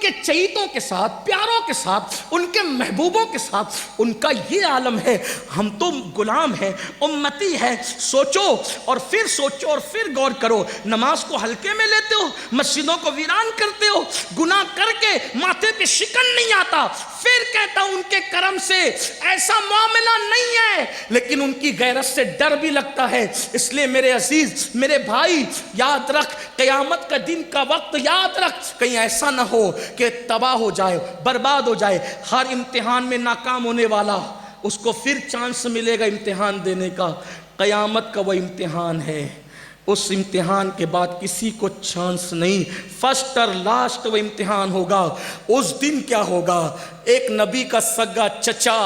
کے چہیتوں کے ساتھ، پیاروں کے ساتھ، ان کے محبوبوں کے ساتھ ان کا یہ عالم ہے۔ ہم تو غلام ہیں، امتی ہے۔ سوچو اور پھر غور کرو، نماز کو ہلکے میں لیتے ہو، مسجدوں کو ویران کرتے ہو، گناہ کر کے ماتھے پہ شکن نہیں آتا۔ پھر کہتا ہوں ان کے کرم سے ایسا معاملہ نہیں ہے، لیکن ان کی غیرت سے ڈر بھی لگتا ہے۔ اس لیے میرے عزیز، میرے بھائی، یاد رکھ قیامت کا دن کا وقت یاد رکھ، کہیں ایسا نہ ہو کہ تباہ ہو جائے، برباد ہو جائے۔ ہر امتحان میں ناکام ہونے والا اس کو پھر چانس ملے گا امتحان دینے کا۔ قیامت کا وہ امتحان ہے، اس امتحان کے بعد کسی کو چانس نہیں، فرسٹ اور لاسٹ وہ امتحان ہوگا۔ اس دن کیا ہوگا؟ ایک نبی کا سگا چچا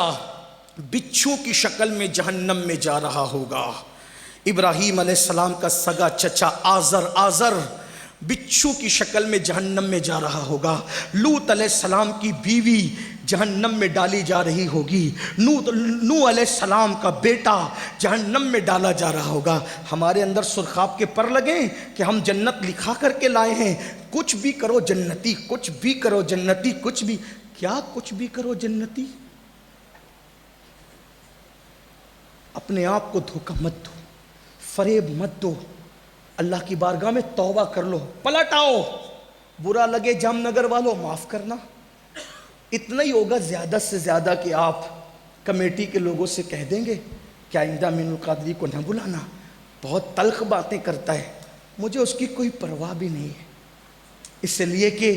بچھو کی شکل میں جہنم میں جا رہا ہوگا۔ ابراہیم علیہ السلام کا سگا چچا آزر بچھو کی شکل میں جہنم میں جا رہا ہوگا۔ لوط علیہ السلام کی بیوی جہنم میں ڈالی جا رہی ہوگی۔ نوح علیہ السلام کا بیٹا جہنم میں ڈالا جا رہا ہوگا۔ ہمارے اندر سرخاب کے پر لگیں کہ ہم جنت لکھا کر کے لائے ہیں، کچھ بھی کرو جنتی، کچھ بھی کرو جنتی، کچھ بھی کیا کچھ بھی کرو جنتی؟ اپنے آپ کو دھوکہ مت دو، فریب مت دو، اللہ کی بارگاہ میں توبہ کر لو، پلٹ آؤ۔ برا لگے جام نگر والوں معاف کرنا، اتنا ہی ہوگا زیادہ سے زیادہ کہ آپ کمیٹی کے لوگوں سے کہہ دیں گے کہ آئندہ مین القادری کو نہ بلانا، بہت تلخ باتیں کرتا ہے۔ مجھے اس کی کوئی پرواہ بھی نہیں ہے، اس لیے کہ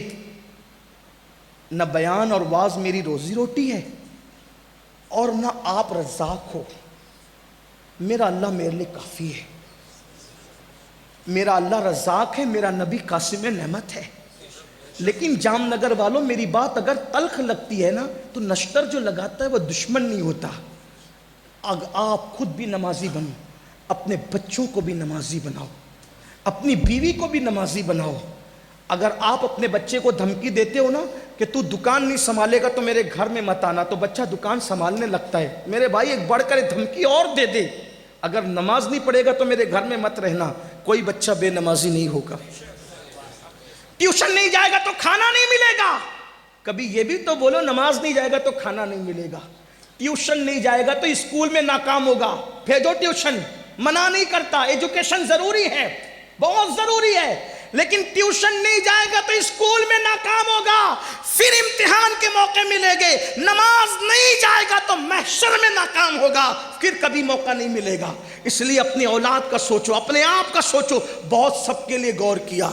نہ بیان اور واز میری روزی روٹی ہے اور نہ آپ رزاق ہو۔ میرا اللہ میرے لیے کافی ہے، میرا اللہ رزاق ہے، میرا نبی قاسم نعمت ہے۔ لیکن جام نگر والوں میری بات اگر تلخ لگتی ہے نا تو نشتر جو لگاتا ہے وہ دشمن نہیں ہوتا۔ آپ خود بھی نمازی بنو، اپنے بچوں کو بھی نمازی بناؤ، اپنی بیوی کو بھی نمازی بناؤ۔ اگر آپ اپنے بچے کو دھمکی دیتے ہو نا کہ تو دکان نہیں سنبھالے گا تو میرے گھر میں مت آنا، تو بچہ دکان سنبھالنے لگتا ہے۔ میرے بھائی ایک بڑھ کر دھمکی اور دے دے، اگر نماز نہیں پڑھے گا تو میرے گھر میں مت رہنا، کوئی بچہ بے نمازی نہیں ہوگا۔ ٹیوشن نہیں جائے گا تو کھانا نہیں ملے گا، کبھی یہ بھی تو بولو نماز نہیں جائے گا تو کھانا نہیں ملے گا۔ ٹیوشن نہیں جائے گا تو اسکول میں ناکام ہوگا، بھیجو ٹیوشن، منع نہیں کرتا، ایجوکیشن ضروری ہے، بہت ضروری ہے، لیکن ٹیوشن نہیں جائے گا تو اسکول میں ناکام ہوگا، پھر امتحان کے موقع ملیں گے۔ نماز نہیں جائے گا تو محشر میں ناکام ہوگا، پھر کبھی موقع نہیں ملے گا۔ اس لیے اپنی اولاد کا سوچو، اپنے آپ کا سوچو۔ بہت سب کے لیے غور کیا،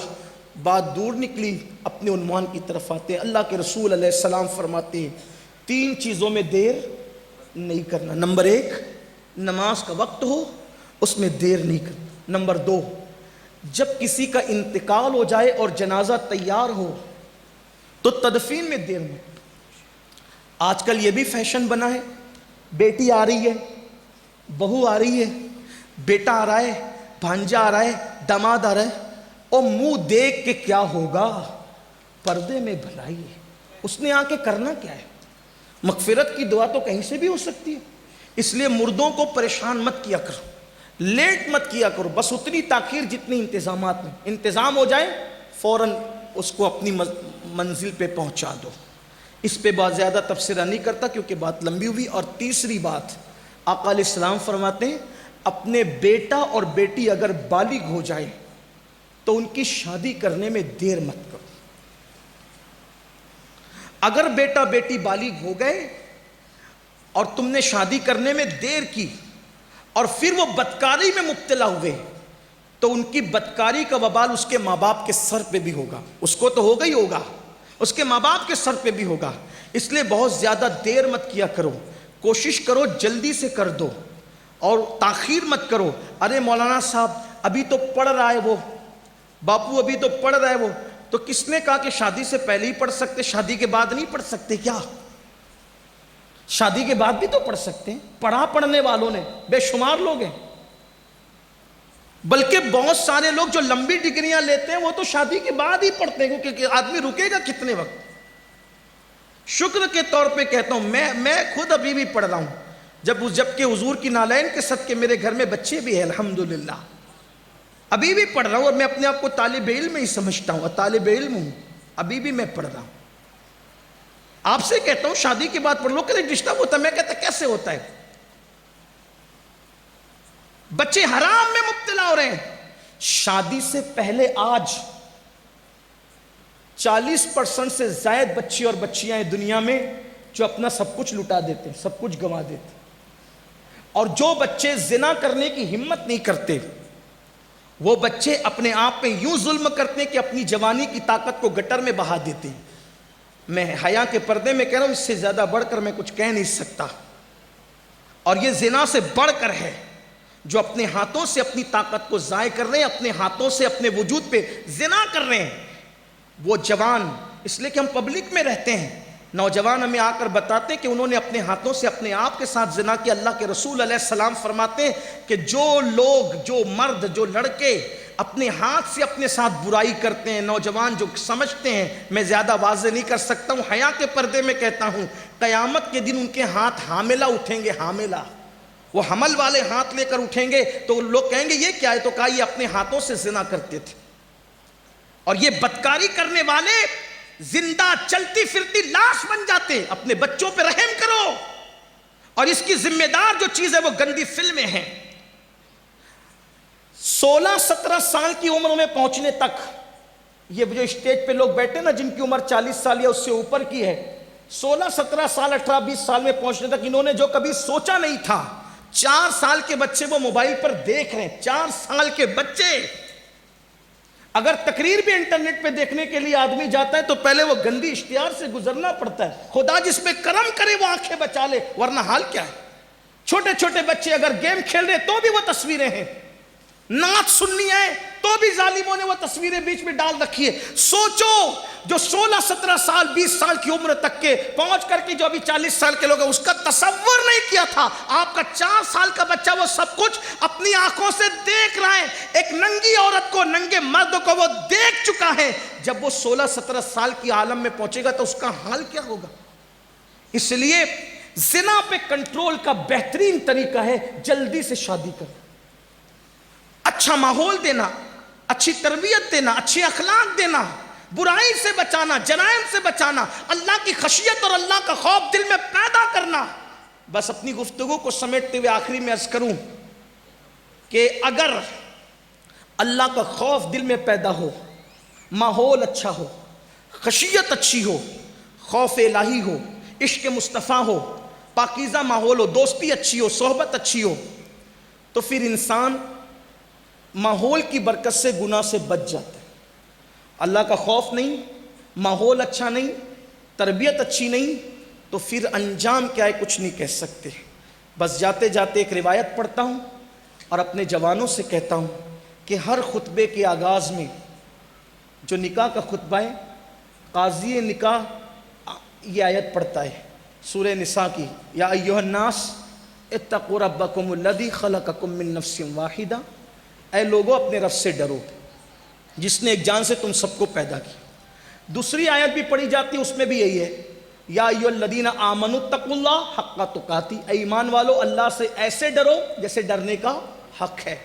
بات دور نکلی، اپنے عنوان کی طرف آتے۔ اللہ کے رسول علیہ السلام فرماتے ہیں 3 چیزوں میں دیر نہیں کرنا۔ نمبر 1 نماز کا وقت ہو اس میں دیر نہیں کرنا۔ نمبر 2، جب کسی کا انتقال ہو جائے اور جنازہ تیار ہو تو تدفین میں دیر نہیں۔ آج کل یہ بھی فیشن بنا ہے، بیٹی آ رہی ہے، بہو آ رہی ہے، بیٹا آ رہا ہے، بھانجا آ رہا ہے، داماد آ رہا ہے، اور منہ دیکھ کے کیا ہوگا؟ پردے میں بھلائی ہے۔ اس نے آ کے کرنا کیا ہے؟ مغفرت کی دعا تو کہیں سے بھی ہو سکتی ہے۔ اس لیے مردوں کو پریشان مت کیا کرو، لیٹ مت کیا کرو، بس اتنی تاخیر جتنی انتظامات میں انتظام ہو جائے فوراً اس کو اپنی منزل پہ پہنچا دو۔ اس پہ بہت زیادہ تبصرہ نہیں کرتا کیونکہ بات لمبی ہوئی۔ اور تیسری بات، آقا علیہ السلام فرماتے ہیں اپنے بیٹا اور بیٹی اگر بالغ ہو جائے تو ان کی شادی کرنے میں دیر مت کرو۔ اگر بیٹا بیٹی بالغ ہو گئے اور تم نے شادی کرنے میں دیر کی اور پھر وہ بدکاری میں مبتلا ہوئے تو ان کی بدکاری کا وبال اس کے ماں باپ کے سر پہ بھی ہوگا۔ اس کو تو ہوگا ہی ہوگا، اس کے ماں باپ کے سر پہ بھی ہوگا۔ اس لیے بہت زیادہ دیر مت کیا کرو، کوشش کرو جلدی سے کر دو اور تاخیر مت کرو۔ ارے مولانا صاحب ابھی تو پڑھ رہا ہے وہ، باپو ابھی تو پڑھ رہا ہے وہ، تو کس نے کہا کہ شادی سے پہلے ہی پڑھ سکتے، شادی کے بعد نہیں پڑھ سکتے کیا؟ شادی کے بعد بھی تو پڑھ سکتے ہیں، پڑھنے والوں نے بے شمار لوگ ہیں، بلکہ بہت سارے لوگ جو لمبی ڈگریاں لیتے ہیں وہ تو شادی کے بعد ہی پڑھتے ہیں، کیونکہ آدمی رکے گا کتنے وقت۔ شکر کے طور پہ کہتا ہوں میں خود ابھی بھی پڑھ رہا ہوں، جب کہ حضور کی نالین کے صدقے میرے گھر میں بچے بھی ہیں الحمدللہ، ابھی بھی پڑھ رہا ہوں، اور میں اپنے آپ کو طالب علم ہی سمجھتا ہوں، اور طالب علم ہوں، ابھی بھی میں پڑھ رہا ہوں۔ آپ سے کہتا ہوں شادی کے بعد پڑھ لو، کہ ڈسٹرب ہوتا ہے، میں کہتا کیسے ہوتا ہے؟ بچے حرام میں مبتلا ہو رہے ہیں۔ شادی سے پہلے آج 40% سے زائد بچے اور بچیاں ہیں دنیا میں جو اپنا سب کچھ لٹا دیتے ہیں، سب کچھ گنوا دیتے ہیں۔ اور جو بچے زنا کرنے کی ہمت نہیں کرتے، وہ بچے اپنے آپ پہ یوں ظلم کرتے ہیں کہ اپنی جوانی کی طاقت کو گٹر میں بہا دیتے ہیں۔ میں حیا کے پردے میں کہہ رہا ہوں، اس سے زیادہ بڑھ کر میں کچھ کہہ نہیں سکتا، اور یہ زنا سے بڑھ کر ہے۔ جو اپنے ہاتھوں سے اپنی طاقت کو ضائع کر رہے ہیں، اپنے ہاتھوں سے اپنے وجود پہ زنا کر رہے ہیں، وہ جوان، اس لیے کہ ہم پبلک میں رہتے ہیں، نوجوان ہمیں آ کر بتاتے ہیں کہ انہوں نے اپنے ہاتھوں سے اپنے آپ کے ساتھ زنا کیا۔ اللہ کے رسول علیہ السلام فرماتے ہیں کہ جو لوگ، جو مرد، جو لڑکے اپنے ہاتھ سے اپنے ساتھ برائی کرتے ہیں، نوجوان جو سمجھتے ہیں، میں زیادہ واضح نہیں کر سکتا ہوں، حیا کے پردے میں کہتا ہوں، قیامت کے دن ان کے ہاتھ حاملہ اٹھیں گے، حاملہ، وہ حمل والے ہاتھ لے کر اٹھیں گے، تو لوگ کہیں گے یہ کیا ہے؟ تو کہا یہ اپنے ہاتھوں سے زنا کرتے تھے۔ اور یہ بدکاری کرنے والے زندہ چلتی پھرتی لاش بن جاتے۔ اپنے بچوں پہ رحم کرو، اور اس کی ذمہ دار جو چیز ہے وہ گندی فلمیں ہیں۔ 16-17 سال کی عمر میں پہنچنے تک، یہ جو اسٹیج پہ لوگ بیٹھے نا جن کی عمر 40 سال یا اس سے اوپر کی ہے، 16-17 سال 18-20 سال میں پہنچنے تک انہوں نے جو کبھی سوچا نہیں تھا، 4 سال کے بچے وہ موبائل پر دیکھ رہے ہیں۔ 4 سال کے بچے، اگر تقریر بھی انٹرنیٹ پہ دیکھنے کے لیے آدمی جاتا ہے تو پہلے وہ گندی اشتہار سے گزرنا پڑتا ہے۔ خدا جس پہ کرم کرے وہ آنکھیں بچا لے، ورنہ حال کیا ہے؟ چھوٹے چھوٹے بچے اگر گیم کھیل رہے تو بھی وہ تصویریں ہیں، نعت سننی ہے تو بھی ظالموں نے وہ تصویریں بیچ میں ڈال رکھی ہے۔ سوچو جو 16-17 سال 20 سال کی عمر تک کے پہنچ کر کے جو ابھی 40 سال کے لوگ ہیں، اس کا تصور نہیں کیا تھا۔ آپ کا 4 سال کا بچہ وہ سب کچھ اپنی آنکھوں سے دیکھ رہا ہے، ایک ننگی عورت کو، ننگے مرد کو وہ دیکھ چکا ہے۔ جب وہ 16-17 سال کی عالم میں پہنچے گا تو اس کا حال کیا ہوگا؟ اس لیے زنا پہ کنٹرول کا بہترین طریقہ ہے جلدی سے شادی کرنا، اچھا ماحول دینا، اچھی تربیت دینا، اچھے اخلاق دینا، برائی سے بچانا، جرائم سے بچانا، اللہ کی خشیت اور اللہ کا خوف دل میں پیدا کرنا۔ بس اپنی گفتگو کو سمیٹتے ہوئے آخری میں عرض کروں کہ اگر اللہ کا خوف دل میں پیدا ہو، ماحول اچھا ہو، خشیت اچھی ہو، خوف الہی ہو، عشق مصطفیٰ ہو، پاکیزہ ماحول ہو، دوستی اچھی ہو، صحبت اچھی ہو، تو پھر انسان ماحول کی برکت سے گناہ سے بچ جاتا ہے۔ اللہ کا خوف نہیں، ماحول اچھا نہیں، تربیت اچھی نہیں، تو پھر انجام کیا ہے کچھ نہیں کہہ سکتے۔ بس جاتے جاتے ایک روایت پڑھتا ہوں اور اپنے جوانوں سے کہتا ہوں کہ ہر خطبے کے آغاز میں جو نکاح کا خطبہ ہے، قاضی نکاح یہ آیت پڑھتا ہے سورہ نساء کی، یا ایھا الناس اتقوا ربکم الذی خلقکم من نفس واحدہ، اے لوگو اپنے رب سے ڈرو جس نے ایک جان سے تم سب کو پیدا کیا۔ دوسری آیت بھی پڑھی جاتی ہے، اس میں بھی یہی ہے، یا ایھا الذین آمنوا اتقوا اللہ حق تقاتی، اے ایمان والو اللہ سے ایسے ڈرو جیسے ڈرنے کا حق ہے۔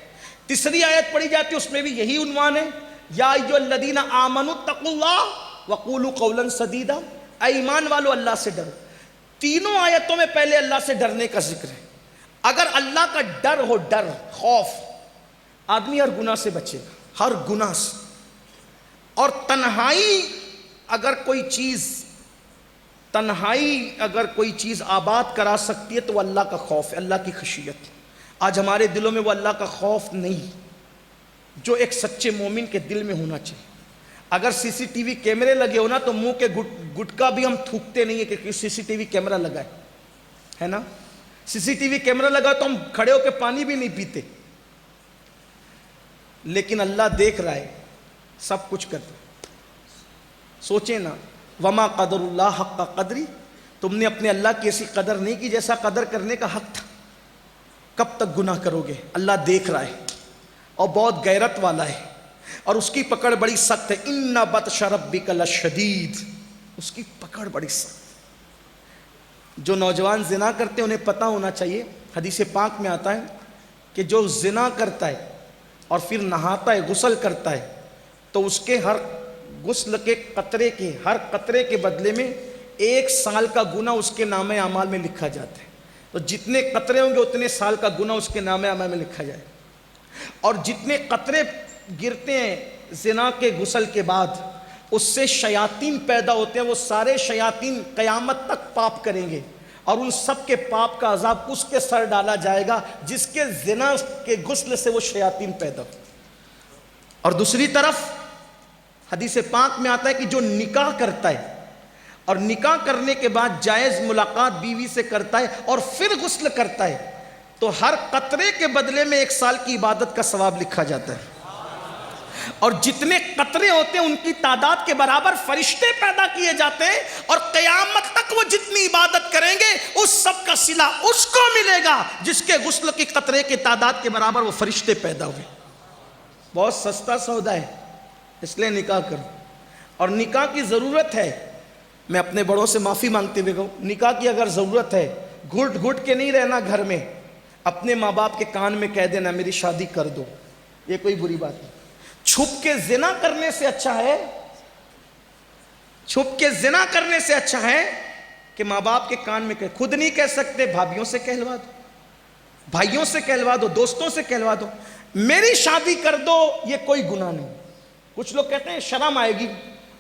تیسری آیت پڑھی جاتی ہے، اس میں بھی یہی عنوان ہے، یا ایھا الذین آمنوا اتقوا اللہ وقولوا قولا سدیدا، اے ایمان والو اللہ سے ڈرو۔ تینوں آیتوں میں پہلے اللہ سے ڈرنے کا ذکر ہے۔ اگر اللہ کا ڈر ہو، ڈر، خوف، آدمی ہر گناہ سے بچے گا، ہر گناہ سے۔ اور تنہائی اگر کوئی چیز آباد کرا سکتی ہے تو وہ اللہ کا خوف ہے، اللہ کی خشیت۔ آج ہمارے دلوں میں وہ اللہ کا خوف نہیں جو ایک سچے مومن کے دل میں ہونا چاہیے۔ اگر سی سی ٹی وی کیمرے لگے ہونا تو منہ کے گٹکا بھی ہم تھوکتے نہیں ہیں کہ سی سی ٹی وی کیمرہ لگا ہے نا۔ سی سی ٹی وی کیمرہ لگا تو ہم کھڑے ہو کے پانی بھی نہیں پیتے، لیکن اللہ دیکھ رہا ہے، سب کچھ کرتا ہے۔ سوچیں نا، وما قدر اللہ حق قدری، تم نے اپنے اللہ کی ایسی قدر نہیں کی جیسا قدر کرنے کا حق تھا۔ کب تک گناہ کرو گے؟ اللہ دیکھ رہا ہے اور بہت غیرت والا ہے اور اس کی پکڑ بڑی سخت ہے۔ ان بطش ربک لشدید، اس کی پکڑ بڑی سخت۔ جو نوجوان زنا کرتے ہیں انہیں پتہ ہونا چاہیے، حدیث پاک میں آتا ہے کہ جو زنا کرتا ہے اور پھر نہاتا ہے، غسل کرتا ہے، تو اس کے ہر غسل کے قطرے کے، ہر قطرے کے بدلے میں 1 سال کا گناہ اس کے نامہ اعمال میں لکھا جاتا ہے۔ تو جتنے قطرے ہوں گے اتنے سال کا گناہ اس کے نامہ اعمال میں لکھا جائے۔ اور جتنے قطرے گرتے ہیں زنا کے غسل کے بعد، اس سے شیاطین پیدا ہوتے ہیں، وہ سارے شیاطین قیامت تک پاپ کریں گے اور ان سب کے پاپ کا عذاب اس کے سر ڈالا جائے گا جس کے زنا کے غسل سے وہ شیاطین پیدا ہو۔ اور دوسری طرف حدیث پاک میں آتا ہے کہ جو نکاح کرتا ہے اور نکاح کرنے کے بعد جائز ملاقات بیوی سے کرتا ہے اور پھر غسل کرتا ہے تو ہر قطرے کے بدلے میں 1 سال کی عبادت کا ثواب لکھا جاتا ہے۔ اور جتنے قطرے ہوتے ہیں ان کی تعداد کے برابر فرشتے پیدا کیے جاتے ہیں، اور قیامت تک وہ جتنی عبادت کریں گے اس سب کا صلہ اس کو ملے گا جس کے غسل کی قطرے کی تعداد کے برابر وہ فرشتے پیدا ہوئے۔ بہت سستا سودا ہے، اس لیے نکاح کرو۔ اور نکاح کی ضرورت ہے، میں اپنے بڑوں سے معافی مانگتے ہوئے کہوں، نکاح کی اگر ضرورت ہے، گھٹ گھٹ کے نہیں رہنا گھر میں، اپنے ماں باپ کے کان میں کہہ دینا میری شادی کر دو، یہ کوئی بری بات نہیں۔ چھپ کے زنا کرنے سے اچھا ہے، چھپ کے زنا کرنے سے اچھا ہے کہ ماں باپ کے کان میں خود نہیں کہہ سکتے، بھابھیوں سے کہلوا دو، بھائیوں سے کہلوا دو، دوستوں سے کہلوا دو میری شادی کر دو، یہ کوئی گناہ نہیں۔ کچھ لوگ کہتے ہیں شرم آئے گی،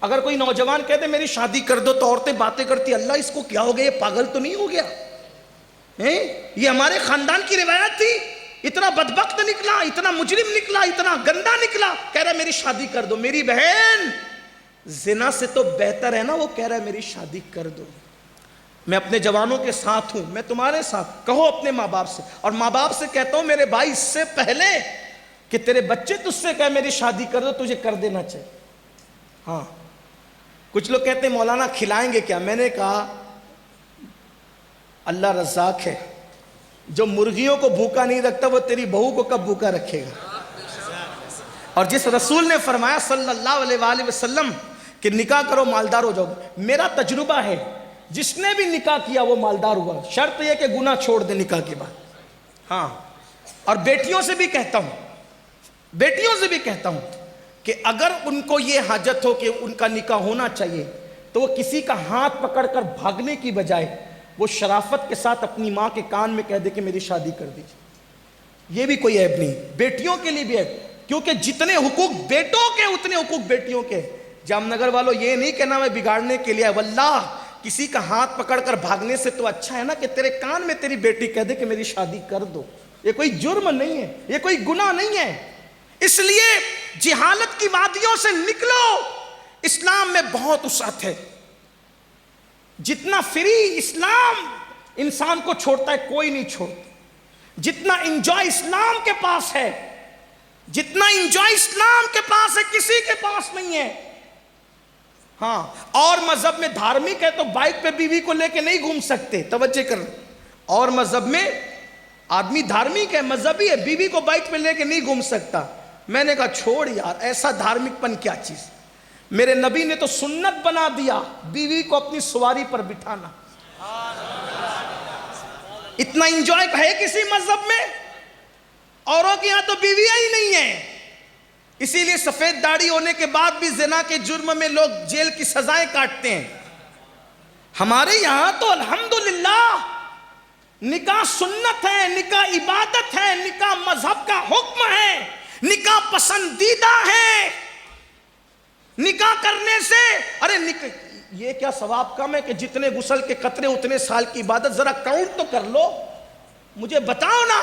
اگر کوئی نوجوان کہتے میری شادی کر دو تو عورتیں باتیں کرتی اللہ اس کو کیا ہو گیا، یہ پاگل تو نہیں ہو گیا، یہ ہمارے خاندان کی روایت تھی، اتنا بدبخت نکلا، اتنا مجرم نکلا، اتنا گندا نکلا، کہہ رہا ہے میری شادی کر دو۔ میری بہن، زنا سے تو بہتر ہے نا وہ کہہ رہا ہے میری شادی کر دو۔ میں اپنے جوانوں کے ساتھ ہوں، میں تمہارے ساتھ، کہو اپنے ماں باپ سے، اور ماں باپ سے کہتا ہوں میرے بھائی اس سے پہلے کہ تیرے بچے تجھ سے کہے میری شادی کر دو، تجھے کر دینا چاہیے۔ ہاں، کچھ لوگ کہتے ہیں مولانا کھلائیں گے کیا؟ میں نے کہا اللہ رزاق ہے، جو مرغیوں کو بھوکا نہیں رکھتا وہ تیری بہو کو کب بھوکا رکھے گا؟ اور جس رسول نے فرمایا صلی اللہ علیہ وآلہ وسلم کہ نکاح کرو مالدار ہو جاؤ، میرا تجربہ ہے جس نے بھی نکاح کیا وہ مالدار ہوا، شرط یہ کہ گناہ چھوڑ دے نکاح کے بعد۔ ہاں، اور بیٹیوں سے بھی کہتا ہوں کہ اگر ان کو یہ حاجت ہو کہ ان کا نکاح ہونا چاہیے تو وہ کسی کا ہاتھ پکڑ کر بھاگنے کی بجائے وہ شرافت کے ساتھ اپنی ماں کے کان میں کہہ دے کہ میری شادی کر دیجیے، یہ بھی کوئی عیب نہیں۔ بیٹیوں کے لیے بھی عیب، کیونکہ جتنے حقوق بیٹوں کے اتنے حقوق بیٹیوں کے۔ جام نگر والوں یہ نہیں کہنا میں بگاڑنے کے لیے، واللہ کسی کا ہاتھ پکڑ کر بھاگنے سے تو اچھا ہے نا کہ تیرے کان میں تیری بیٹی کہہ دے کہ میری شادی کر دو۔ یہ کوئی جرم نہیں ہے، یہ کوئی گناہ نہیں ہے۔ اس لیے جہالت کی وادیوں سے نکلو، اسلام میں بہت وسعت ہے۔ جتنا فری انسان کو چھوڑتا ہے؟ کوئی نہیں چھوڑتا. جتنا انجوائے اسلام کے پاس ہے، جتنا انجوائے اسلام کے پاس ہے کسی کے پاس نہیں ہے. ہاں، اور مذہب میں دھارمک ہے تو بائک پہ بیوی کو لے کے نہیں گھوم سکتے. توجہ کر، اور مذہب میں آدمی دھارمک ہے، مذہبی ہے، بیوی کو بائک پہ لے کے نہیں گھوم سکتا. میں نے کہا چھوڑ یار، ایسا دھارمک پن کیا چیز. میرے نبی نے تو سنت بنا دیا بیوی کو اپنی سواری پر بٹھانا. اتنا انجوائے ہے کسی مذہب میں؟ اوروں کے یہاں تو بیویاں ہی نہیں ہیں. اسی لیے سفید داڑھی ہونے کے بعد بھی زنا کے جرم میں لوگ جیل کی سزائیں کاٹتے ہیں. ہمارے یہاں تو الحمدللہ نکاح سنت ہے، نکاح عبادت ہے، نکاح مذہب کا حکم ہے، نکاح پسندیدہ ہے. نکاح کرنے سے ارے یہ کیا ثواب کم ہے کہ جتنے غسل کے قطرے اتنے سال کی عبادت؟ ذرا کاؤنٹ تو کر لو، مجھے بتاؤ نا.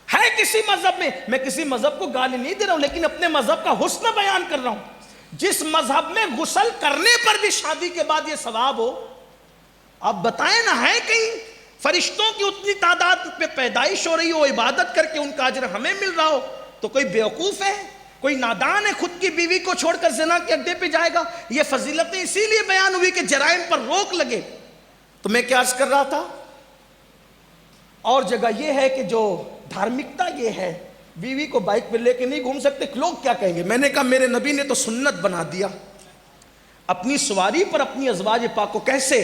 ہے کسی مذہب میں کسی مذہب کو گالی نہیں دے رہا ہوں، لیکن اپنے مذہب کا حسن بیان کر رہا ہوں. جس مذہب میں غسل کرنے پر بھی شادی کے بعد یہ ثواب ہو، آپ بتائیں نا. ہے کہیں فرشتوں کی اتنی تعداد پہ پیدائش ہو رہی ہو، عبادت کر کے ان کا اجر ہمیں مل رہا ہو، تو کوئی بیوقوف ہے، کوئی نادان ہے خود کی بیوی کو چھوڑ کر زنا کے اڈے پہ جائے گا؟ یہ فضیلتیں اسی لیے بیان ہوئی کہ جرائم پر روک لگے. تو میں کیا عرض کر رہا تھا، اور جگہ یہ ہے کہ جو دھارمکتا یہ ہے، بیوی کو بائک پہ لے کے نہیں گھوم سکتے. لوگ کیا کہیں گے؟ میں نے کہا میرے نبی نے تو سنت بنا دیا اپنی سواری پر اپنی ازواج پاک کو. کیسے؟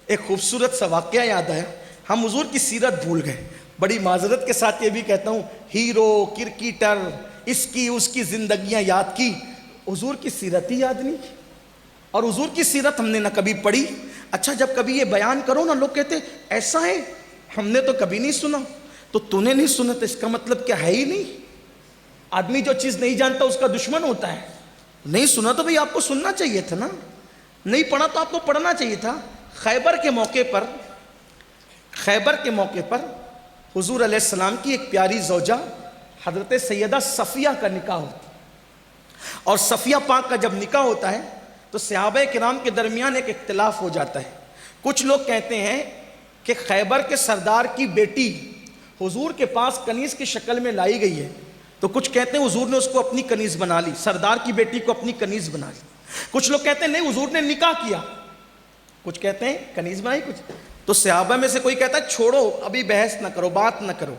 ایک خوبصورت سا واقعہ یاد آیا. ہم حضور کی سیرت بھول گئے. بڑی معذرت کے ساتھ یہ بھی کہتا ہوں، ہیرو کرکٹر اس کی زندگیاں یاد کی، حضور کی سیرت ہی یاد نہیں. اور حضور کی سیرت ہم نے نہ کبھی پڑھی. اچھا جب کبھی یہ بیان کرو نا، لوگ کہتے ایسا ہے، ہم نے تو کبھی نہیں سنا. تو تو نے نہیں سنا تو اس کا مطلب کیا ہے ہی نہیں. آدمی جو چیز نہیں جانتا اس کا دشمن ہوتا ہے. نہیں سنا تو بھئی آپ کو سننا چاہیے تھا نا، نہیں پڑھا تو آپ کو پڑھنا چاہیے تھا. خیبر کے موقع پر حضور علیہ السلام کی ایک پیاری زوجہ حضرت سیدہ صفیہ کا نکاح ہوتا ہے. اور صفیہ پاک کا جب نکاح ہوتا ہے تو صحابہ کرام کے درمیان ایک اختلاف ہو جاتا ہے. کچھ لوگ کہتے ہیں کہ خیبر کے سردار کی بیٹی حضور کے پاس کنیز کی شکل میں لائی گئی ہے. تو کچھ کہتے ہیں حضور نے اس کو اپنی کنیز بنا لی، سردار کی بیٹی کو اپنی کنیز بنا لی. کچھ لوگ کہتے ہیں نہیں حضور نے نکاح کیا، کچھ کہتے ہیں کنیز بنائی. کچھ تو صحابہ میں سے کوئی کہتا ہے چھوڑو ابھی بحث نہ کرو، بات نہ کرو،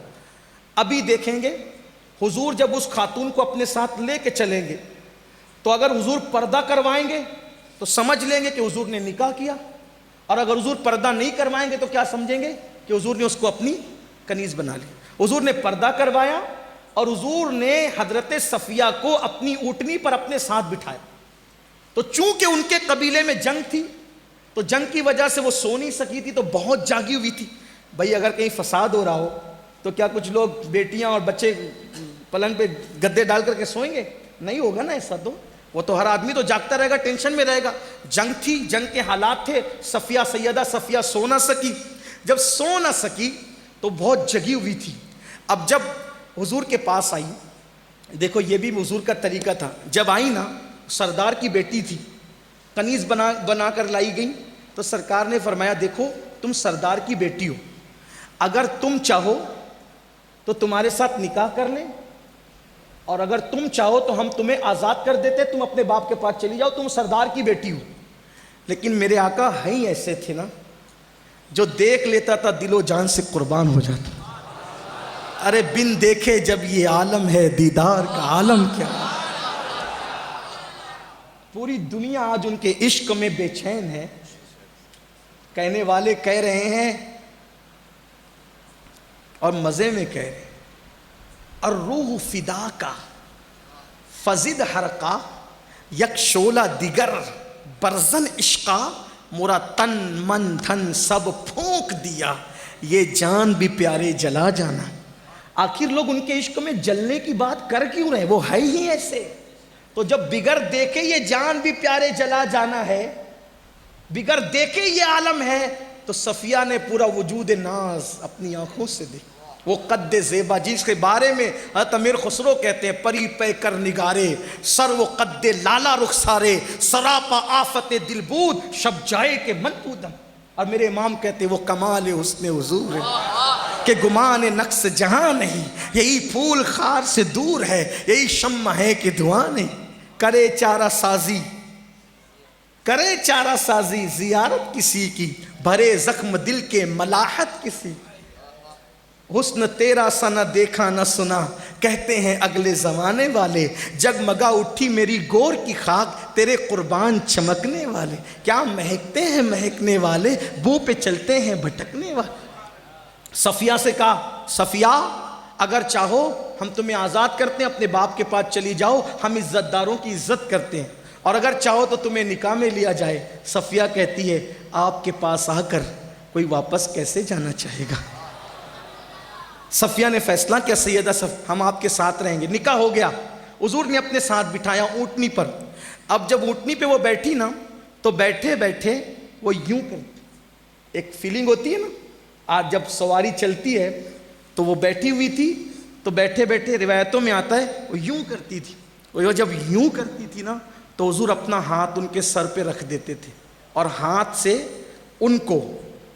ابھی دیکھیں گے. حضور جب اس خاتون کو اپنے ساتھ لے کے چلیں گے تو اگر حضور پردہ کروائیں گے تو سمجھ لیں گے کہ حضور نے نکاح کیا، اور اگر حضور پردہ نہیں کروائیں گے تو کیا سمجھیں گے کہ حضور نے اس کو اپنی کنیز بنا لی. حضور نے پردہ کروایا اور حضور نے حضرت صفیہ کو اپنی اونٹنی پر اپنے ساتھ بٹھایا. تو چونکہ ان کے قبیلے میں جنگ تھی تو جنگ کی وجہ سے وہ سو نہیں سکی تھی، تو بہت جاگی ہوئی تھی. بھئی اگر کہیں فساد ہو رہا ہو تو کیا کچھ لوگ بیٹیاں اور بچے پلنگ پہ گدے ڈال کر کے سوئیں گے؟ نہیں ہوگا نا ایسا. تو وہ تو ہر آدمی تو جاگتا رہے گا، ٹینشن میں رہے گا. جنگ تھی، جنگ کے حالات تھے. سیدہ صفیہ سو نہ سکی. جب سو نہ سکی تو بہت جگی ہوئی تھی. اب جب حضور کے پاس آئی، دیکھو یہ بھی حضور کا طریقہ تھا، جب آئی نا سردار کی بیٹی تھی، کنیز بنا کر لائی گئی، تو سرکار نے فرمایا دیکھو تم سردار کی بیٹی ہو، اگر تم چاہو تو تمہارے ساتھ نکاح کر لیں، اور اگر تم چاہو تو ہم تمہیں آزاد کر دیتے، تم اپنے باپ کے پاس چلی جاؤ، تم سردار کی بیٹی ہو. لیکن میرے آقا ہی ایسے تھے نا، جو دیکھ لیتا تھا دل و جان سے قربان ہو جاتا. ارے بن دیکھے جب یہ عالم ہے، دیدار کا عالم کیا. پوری دنیا آج ان کے عشق میں بے چین ہے. کہنے والے کہہ رہے ہیں اور مزے میں کہہ رہے ہیں، الروح فدا کا فزد حرقا یک شولہ دیگر برزن عشقا مورا تن من دھن سب پھونک دیا، یہ جان بھی پیارے جلا جانا. آخر لوگ ان کے عشق میں جلنے کی بات کر کیوں رہے؟ وہ ہے ہی ایسے. تو جب بغیر دیکھے یہ جان بھی پیارے جلا جانا ہے، بغیر دیکھے یہ عالم ہے، تو صفیہ نے پورا وجود ناز اپنی آنکھوں سے دیکھا. وہ قد زیبا جس کے بارے میں حضرت امیر خسرو کہتے ہیں، پری پے کر نگارے سر و قد لالا رخسارے سراپا آفت دلبود شب جائے کے من پودم. اور میرے امام کہتے وہ کمال حسن حضور ہے کہ گمان نقص جہاں نہیں، یہی پھول خار سے دور ہے، یہی شمع ہے کہ دعا نہیں۔ کرے چارہ سازی، کرے چارہ سازی زیارت کسی کی، بھرے زخم دل کے ملاحت کسی۔ حسن تیرا سا نہ دیکھا نہ سنا، کہتے ہیں اگلے زمانے والے، جگمگا اٹھی میری گور کی خاک، تیرے قربان چمکنے والے۔ کیا مہکتے ہیں مہکنے والے، بو پہ چلتے ہیں بھٹکنے والے۔ صفیہ سے کہا صفیہ اگر چاہو ہم تمہیں آزاد کرتے ہیں، اپنے باپ کے پاس چلی جاؤ، ہم عزت داروں کی عزت کرتے ہیں، اور اگر چاہو تو تمہیں نکاح میں لیا جائے۔ صفیہ کہتی ہے آپ کے پاس آ کر کوئی واپس کیسے جانا چاہے گا؟ صفیہ نے فیصلہ کیا سیدہ ہم آپ کے ساتھ رہیں گے۔ نکاح ہو گیا، حضور نے اپنے ساتھ بٹھایا اونٹنی پر۔ اب جب اونٹنی پہ وہ بیٹھی نا تو بیٹھے بیٹھے وہ یوں کرتی، ایک فیلنگ ہوتی ہے نا، آج جب سواری چلتی ہے تو وہ بیٹھی ہوئی تھی تو بیٹھے بیٹھے روایتوں میں آتا ہے وہ یوں کرتی تھی۔ وہ جب یوں کرتی تھی نا تو حضور اپنا ہاتھ ان کے سر پہ رکھ دیتے تھے اور ہاتھ سے ان کو،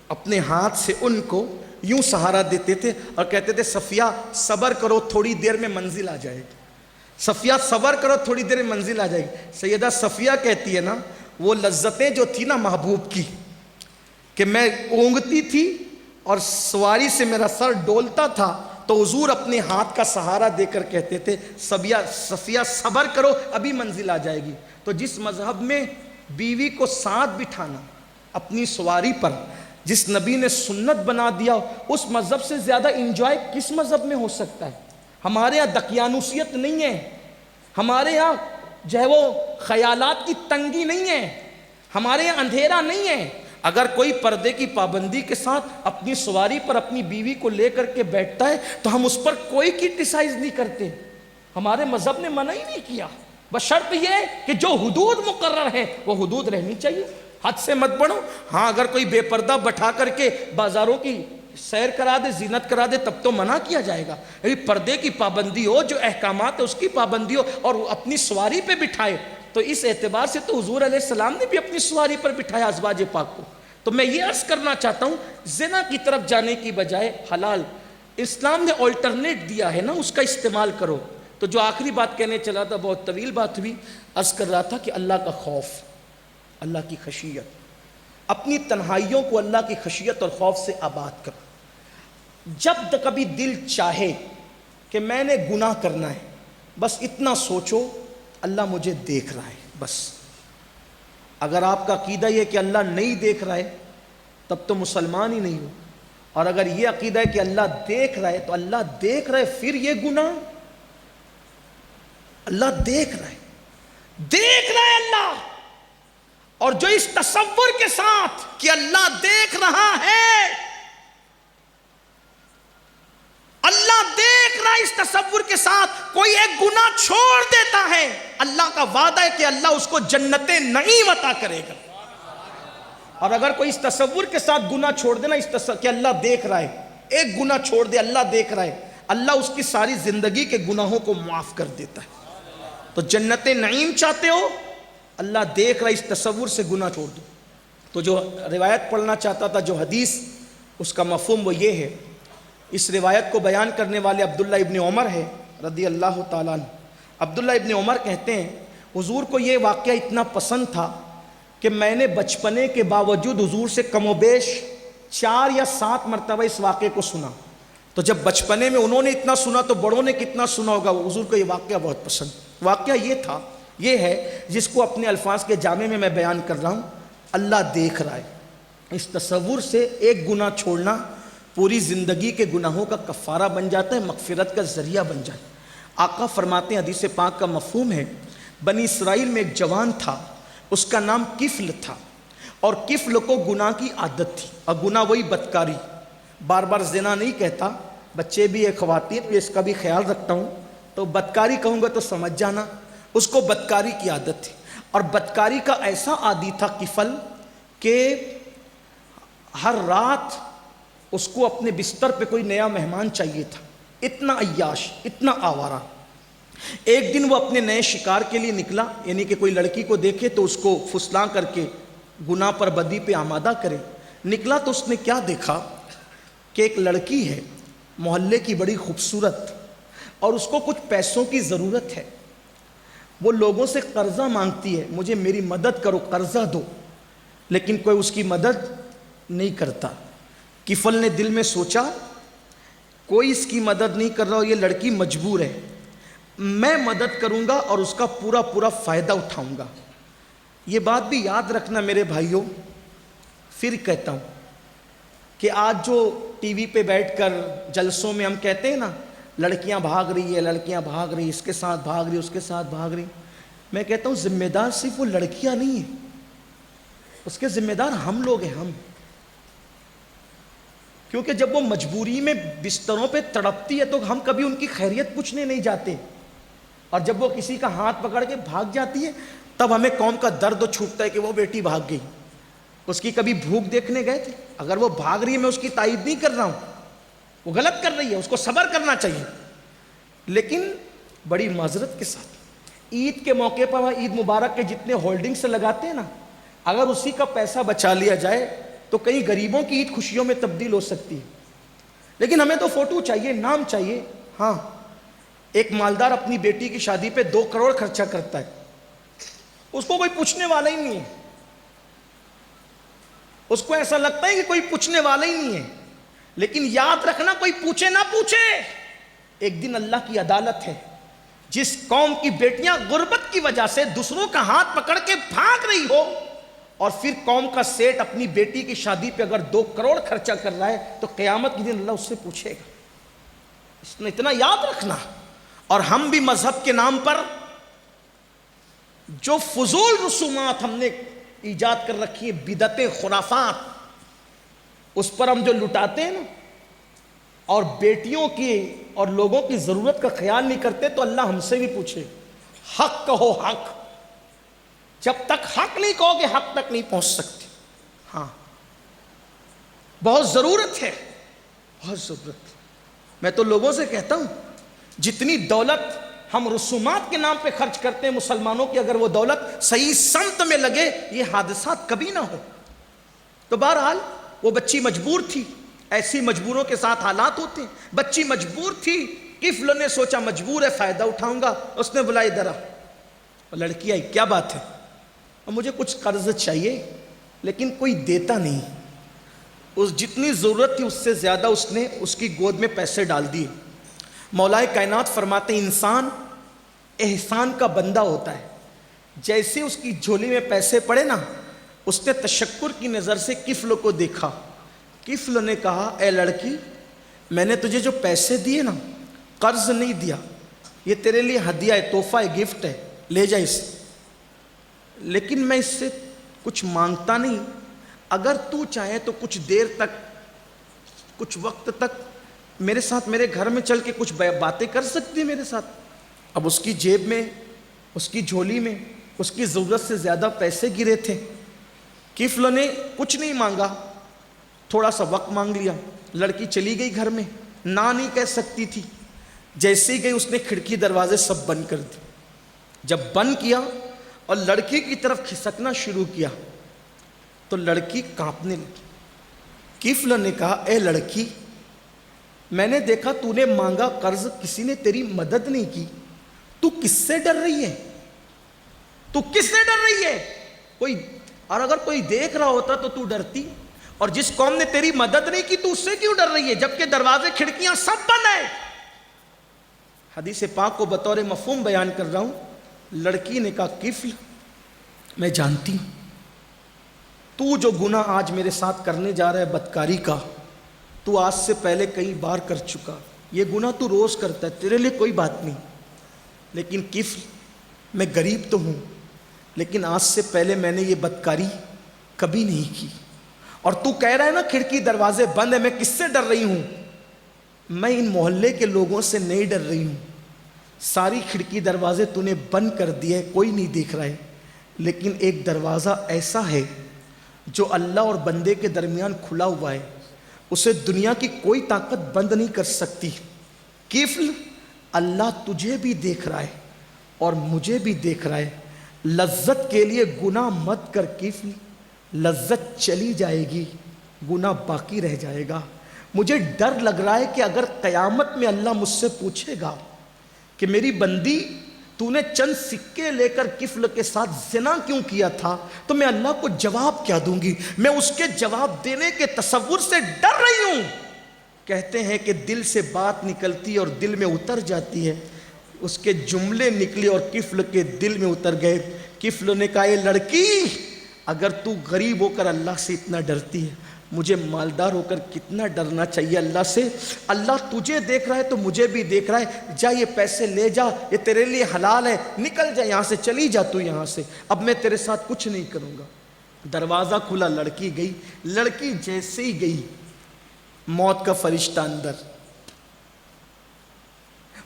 اپنے ہاتھ سے ان کو یوں سہارا دیتے تھے اور کہتے تھے صفیہ صبر کرو تھوڑی دیر میں منزل آ جائے گی، صفیہ صبر کرو تھوڑی دیر میں منزل آ جائے گی۔ سیدہ صفیہ کہتی ہے نا وہ لذتیں جو تھی نا محبوب کی، کہ میں اونگتی تھی اور سواری سے میرا سر ڈولتا تھا تو حضور اپنے ہاتھ کا سہارا دے کر کہتے تھے صفیہ صبر کرو ابھی منزل آ جائے گی۔ تو جس مذہب میں بیوی کو ساتھ بٹھانا اپنی سواری پر جس نبی نے سنت بنا دیا، اس مذہب سے زیادہ انجوائے کس مذہب میں ہو سکتا ہے؟ ہمارے یہاں دقیانوسیت نہیں ہے، ہمارے یہاں جو ہے وہ خیالات کی تنگی نہیں ہے، ہمارے یہاں اندھیرا نہیں ہے۔ اگر کوئی پردے کی پابندی کے ساتھ اپنی سواری پر اپنی بیوی کو لے کر کے بیٹھتا ہے تو ہم اس پر کوئی کرٹیسائز نہیں کرتے، ہمارے مذہب نے منع ہی نہیں کیا، بشرط یہ کہ جو حدود مقرر ہے وہ حدود رہنی چاہیے، حد سے مت بڑھو۔ ہاں اگر کوئی بے پردہ بٹھا کر کے بازاروں کی سیر کرا دے، زینت کرا دے، تب تو منع کیا جائے گا، پردے کی پابندی ہو، جو احکامات ہے اس کی پابندی ہو، اور اپنی سواری پہ بٹھائے۔ تو اس اعتبار سے تو حضور علیہ السلام نے بھی اپنی سواری پر بٹھایا ازواج پاک کو۔ تو میں یہ عرض کرنا چاہتا ہوں زنا کی طرف جانے کی بجائے حلال اسلام نے آلٹرنیٹ دیا ہے نا، اس کا استعمال کرو۔ تو جو آخری بات کہنے چلا تھا، بہت طویل بات ہوئی، عرض کر رہا تھا کہ اللہ کا خوف، اللہ کی خشیت، اپنی تنہائیوں کو اللہ کی خشیت اور خوف سے آباد کرو۔ جب کبھی دل چاہے کہ میں نے گناہ کرنا ہے، بس اتنا سوچو اللہ مجھے دیکھ رہا ہے، بس۔ اگر آپ کا عقیدہ یہ کہ اللہ نہیں دیکھ رہا ہے تب تو مسلمان ہی نہیں ہو، اور اگر یہ عقیدہ ہے کہ اللہ دیکھ رہا ہے تو اللہ دیکھ رہا ہے، پھر یہ گناہ؟ اللہ دیکھ رہا ہے، دیکھ رہا ہے اللہ، اور جو اس تصور کے ساتھ کہ اللہ دیکھ رہا ہے، اللہ دیکھ رہا ہے، اس تصور کے ساتھ کوئی ایک گناہ چھوڑ دیتا ہے، اللہ کا وعدہ ہے کہ اللہ اس کو جنت نعیم عطا کرے گا۔ اور اگر کوئی اس تصور کے ساتھ گناہ چھوڑ دینا، اس تصور کہ اللہ دیکھ رہا ہے، ایک گناہ چھوڑ دے اللہ دیکھ رہا ہے، اللہ اس کی ساری زندگی کے گناہوں کو معاف کر دیتا ہے۔ تو جنت نعیم چاہتے ہو، اللہ دیکھ رہا ہے، اس تصور سے گناہ چھوڑ دو۔ تو جو روایت پڑھنا چاہتا تھا، جو حدیث، اس کا مفہوم وہ یہ ہے۔ اس روایت کو بیان کرنے والے عبداللہ ابن عمر ہے رضی اللہ تعالیٰ عنہ۔ عبداللہ ابن عمر کہتے ہیں حضور کو یہ واقعہ اتنا پسند تھا کہ میں نے بچپنے کے باوجود حضور سے کم و بیش 4 یا 7 مرتبہ اس واقعے کو سنا۔ تو جب بچپنے میں انہوں نے اتنا سنا تو بڑوں نے کتنا سنا ہوگا۔ حضور کو یہ واقعہ بہت پسند۔ واقعہ یہ تھا، یہ ہے جس کو اپنے الفاظ کے جامع میں میں بیان کر رہا ہوں۔ اللہ دیکھ رہا ہے، اس تصور سے ایک گناہ چھوڑنا پوری زندگی کے گناہوں کا کفارہ بن جاتا ہے، مغفرت کا ذریعہ بن جاتا ہے۔ آقا فرماتے ہیں، حدیث پاک کا مفہوم ہے، بنی اسرائیل میں ایک جوان تھا، اس کا نام کفل تھا، اور کفل کو گناہ کی عادت تھی، اور گناہ وہی بدکاری۔ بار بار زنا نہیں کہتا، بچے بھی ایک خواتین بھی، اس کا بھی خیال رکھتا ہوں، تو بدکاری کہوں گا تو سمجھ جانا۔ اس کو بدکاری کی عادت تھی، اور بدکاری کا ایسا عادی تھا کفل کہ ہر رات اس کو اپنے بستر پہ کوئی نیا مہمان چاہیے تھا، اتنا عیاش، اتنا آوارہ۔ ایک دن وہ اپنے نئے شکار کے لیے نکلا، یعنی کہ کوئی لڑکی کو دیکھے تو اس کو پھسلاں کر کے گناہ پر بدی پہ آمادہ کرے۔ نکلا تو اس نے کیا دیکھا کہ ایک لڑکی ہے محلے کی بڑی خوبصورت، اور اس کو کچھ پیسوں کی ضرورت ہے. وہ لوگوں سے قرضہ مانگتی ہے، مجھے میری مدد کرو، قرضہ دو، لیکن کوئی اس کی مدد نہیں کرتا. کفل نے دل میں سوچا کوئی اس کی مدد نہیں کر رہا اور یہ لڑکی مجبور ہے، میں مدد کروں گا اور اس کا پورا پورا فائدہ اٹھاؤں گا. یہ بات بھی یاد رکھنا میرے بھائیوں، پھر کہتا ہوں کہ آج جو ٹی وی پہ بیٹھ کر جلسوں میں ہم کہتے ہیں نا لڑکیاں بھاگ رہی ہے، لڑکیاں بھاگ رہی، اس کے ساتھ بھاگ رہی، اس کے ساتھ بھاگ رہی، میں کہتا ہوں ذمہ دار صرف وہ لڑکیاں نہیں ہیں، اس کے ذمہ دار ہم لوگ ہیں، ہم. کیونکہ جب وہ مجبوری میں بستروں پہ تڑپتی ہے تو ہم کبھی ان کی خیریت پوچھنے نہیں جاتے، اور جب وہ کسی کا ہاتھ پکڑ کے بھاگ جاتی ہے تب ہمیں قوم کا درد چھوٹتا ہے کہ وہ بیٹی بھاگ گئی. اس کی کبھی بھوک دیکھنے گئے تھے؟ اگر وہ بھاگ رہی ہے میں اس کی تائید نہیں کر رہا ہوں، وہ غلط کر رہی ہے، اس کو صبر کرنا چاہیے، لیکن بڑی معذرت کے ساتھ عید کے موقع پر عید مبارک کے جتنے ہولڈنگز لگاتے ہیں نا، اگر اسی کا پیسہ بچا لیا جائے تو کئی غریبوں کی عید خوشیوں میں تبدیل ہو سکتی ہے. لیکن ہمیں تو فوٹو چاہیے، نام چاہیے. ہاں، ایک مالدار اپنی بیٹی کی شادی پہ 2 کروڑ خرچہ کرتا ہے، اس کو کوئی پوچھنے والا ہی نہیں ہے، اس کو ایسا لگتا ہے کہ کوئی پوچھنے والا ہی نہیں ہے. لیکن یاد رکھنا کوئی پوچھے نہ پوچھے، ایک دن اللہ کی عدالت ہے. جس قوم کی بیٹیاں غربت کی وجہ سے دوسروں کا ہاتھ پکڑ کے بھاگ رہی ہو، اور پھر قوم کا سیٹ اپنی بیٹی کی شادی پہ اگر 2 کروڑ خرچہ کر رہا ہے تو قیامت کے دن اللہ اس سے پوچھے گا. اس نے اتنا یاد رکھنا. اور ہم بھی مذہب کے نام پر جو فضول رسومات ہم نے ایجاد کر رکھی ہیں، بدعتیں، خرافات، اس پر ہم جو لٹاتے ہیں نا، اور بیٹیوں کی اور لوگوں کی ضرورت کا خیال نہیں کرتے، تو اللہ ہم سے بھی پوچھے. حق کہو، حق. جب تک حق نہیں کہو گے حق تک نہیں پہنچ سکتے. ہاں، بہت ضرورت ہے، بہت ضرورت. میں تو لوگوں سے کہتا ہوں جتنی دولت ہم رسومات کے نام پہ خرچ کرتے ہیں مسلمانوں کی، اگر وہ دولت صحیح سمت میں لگے یہ حادثات کبھی نہ ہو. تو بہرحال وہ بچی مجبور تھی، ایسی مجبوروں کے ساتھ حالات ہوتے ہیں. بچی مجبور تھی، کفل نے سوچا مجبور ہے، فائدہ اٹھاؤں گا. اس نے بلائی درا، لڑکی آئی، کیا بات ہے؟ اور مجھے کچھ قرض چاہیے، لیکن کوئی دیتا نہیں. اس جتنی ضرورت تھی اس سے زیادہ اس نے اس کی گود میں پیسے ڈال دیے. مولا کائنات فرماتے ہیں انسان احسان کا بندہ ہوتا ہے. جیسے اس کی جھولی میں پیسے پڑے نا، اس نے تشکر کی نظر سے کفل کو دیکھا. کفل نے کہا اے لڑکی، میں نے تجھے جو پیسے دیے نا، قرض نہیں دیا، یہ تیرے لیے ہدیہ ہے، تحفہ ہے، گفٹ ہے، لے جا اسے. لیکن میں اس سے کچھ مانگتا نہیں، اگر تو چاہے تو کچھ دیر تک، کچھ وقت تک میرے ساتھ میرے گھر میں چل کے کچھ باتیں کر سکتی ہے میرے ساتھ. اب اس کی جیب میں، اس کی جھولی میں اس کی ضرورت سے زیادہ پیسے گرے تھے. کفل نے کچھ نہیں مانگا، تھوڑا سا وقت مانگ لیا. لڑکی چلی گئی گھر میں، نہ نہیں کہہ سکتی تھی. جیسے ہی گئی اس نے کھڑکی دروازے سب بند کر دی. جب بند کیا اور لڑکی کی طرف کھسکنا شروع کیا تو لڑکی کانپنے لگی. کفل نے کہا اے لڑکی، میں نے دیکھا تو نے مانگا قرض، کسی نے تیری مدد نہیں کی، تو کس سے ڈر رہی ہے؟ تو کس سے ڈر رہی ہے؟ کوئی، اور اگر کوئی دیکھ رہا ہوتا تو ڈرتی. اور جس قوم نے تیری مدد نہیں کی تو اس سے کیوں ڈر رہی ہے جبکہ دروازے کھڑکیاں سب بند ہیں؟ حدیث پاک کو بطور مفہوم بیان کر رہا ہوں. لڑکی نے کہا کفل، میں جانتی ہوں تو جو گناہ آج میرے ساتھ کرنے جا رہا ہے بدکاری کا، تو آج سے پہلے کئی بار کر چکا. یہ گناہ تو روز کرتا ہے، تیرے لیے کوئی بات نہیں. لیکن کفل، میں غریب تو ہوں، لیکن آج سے پہلے میں نے یہ بدکاری کبھی نہیں کی. اور تو کہہ رہا ہے نا کھڑکی دروازے بند ہے، میں کس سے ڈر رہی ہوں؟ میں ان محلے کے لوگوں سے نہیں ڈر رہی ہوں. ساری کھڑکی دروازے تو نے بند کر دیے، کوئی نہیں دیکھ رہا ہے. لیکن ایک دروازہ ایسا ہے جو اللہ اور بندے کے درمیان کھلا ہوا ہے، اسے دنیا کی کوئی طاقت بند نہیں کر سکتی. کفل، اللہ تجھے بھی دیکھ رہا ہے اور مجھے بھی دیکھ رہا ہے. لذت کے لیے گناہ مت کر کفل، لذت چلی جائے گی. گناہ باقی رہ جائے گا. مجھے ڈر لگ رہا ہے کہ اگر قیامت میں اللہ مجھ سے پوچھے گا کہ میری بندی تو نے چند سکے لے کر کفل کے ساتھ زنا کیوں کیا تھا, تو میں اللہ کو جواب کیا دوں گی؟ میں اس کے جواب دینے کے تصور سے ڈر رہی ہوں. کہتے ہیں کہ دل سے بات نکلتی ہے اور دل میں اتر جاتی ہے. اس کے جملے نکلے اور کفل کے دل میں اتر گئے. کفل نے کہا, اے لڑکی, اگر تو غریب ہو کر اللہ سے اتنا ڈرتی ہے, مجھے مالدار ہو کر کتنا ڈرنا چاہیے اللہ سے. اللہ تجھے دیکھ رہا ہے تو مجھے بھی دیکھ رہا ہے. جا یہ پیسے لے جا, یہ تیرے لیے حلال ہے, نکل جا یہاں سے, چلی جا تو یہاں سے, اب میں تیرے ساتھ کچھ نہیں کروں گا. دروازہ کھلا, لڑکی گئی. لڑکی جیسے ہی گئی, موت کا فرشتہ اندر,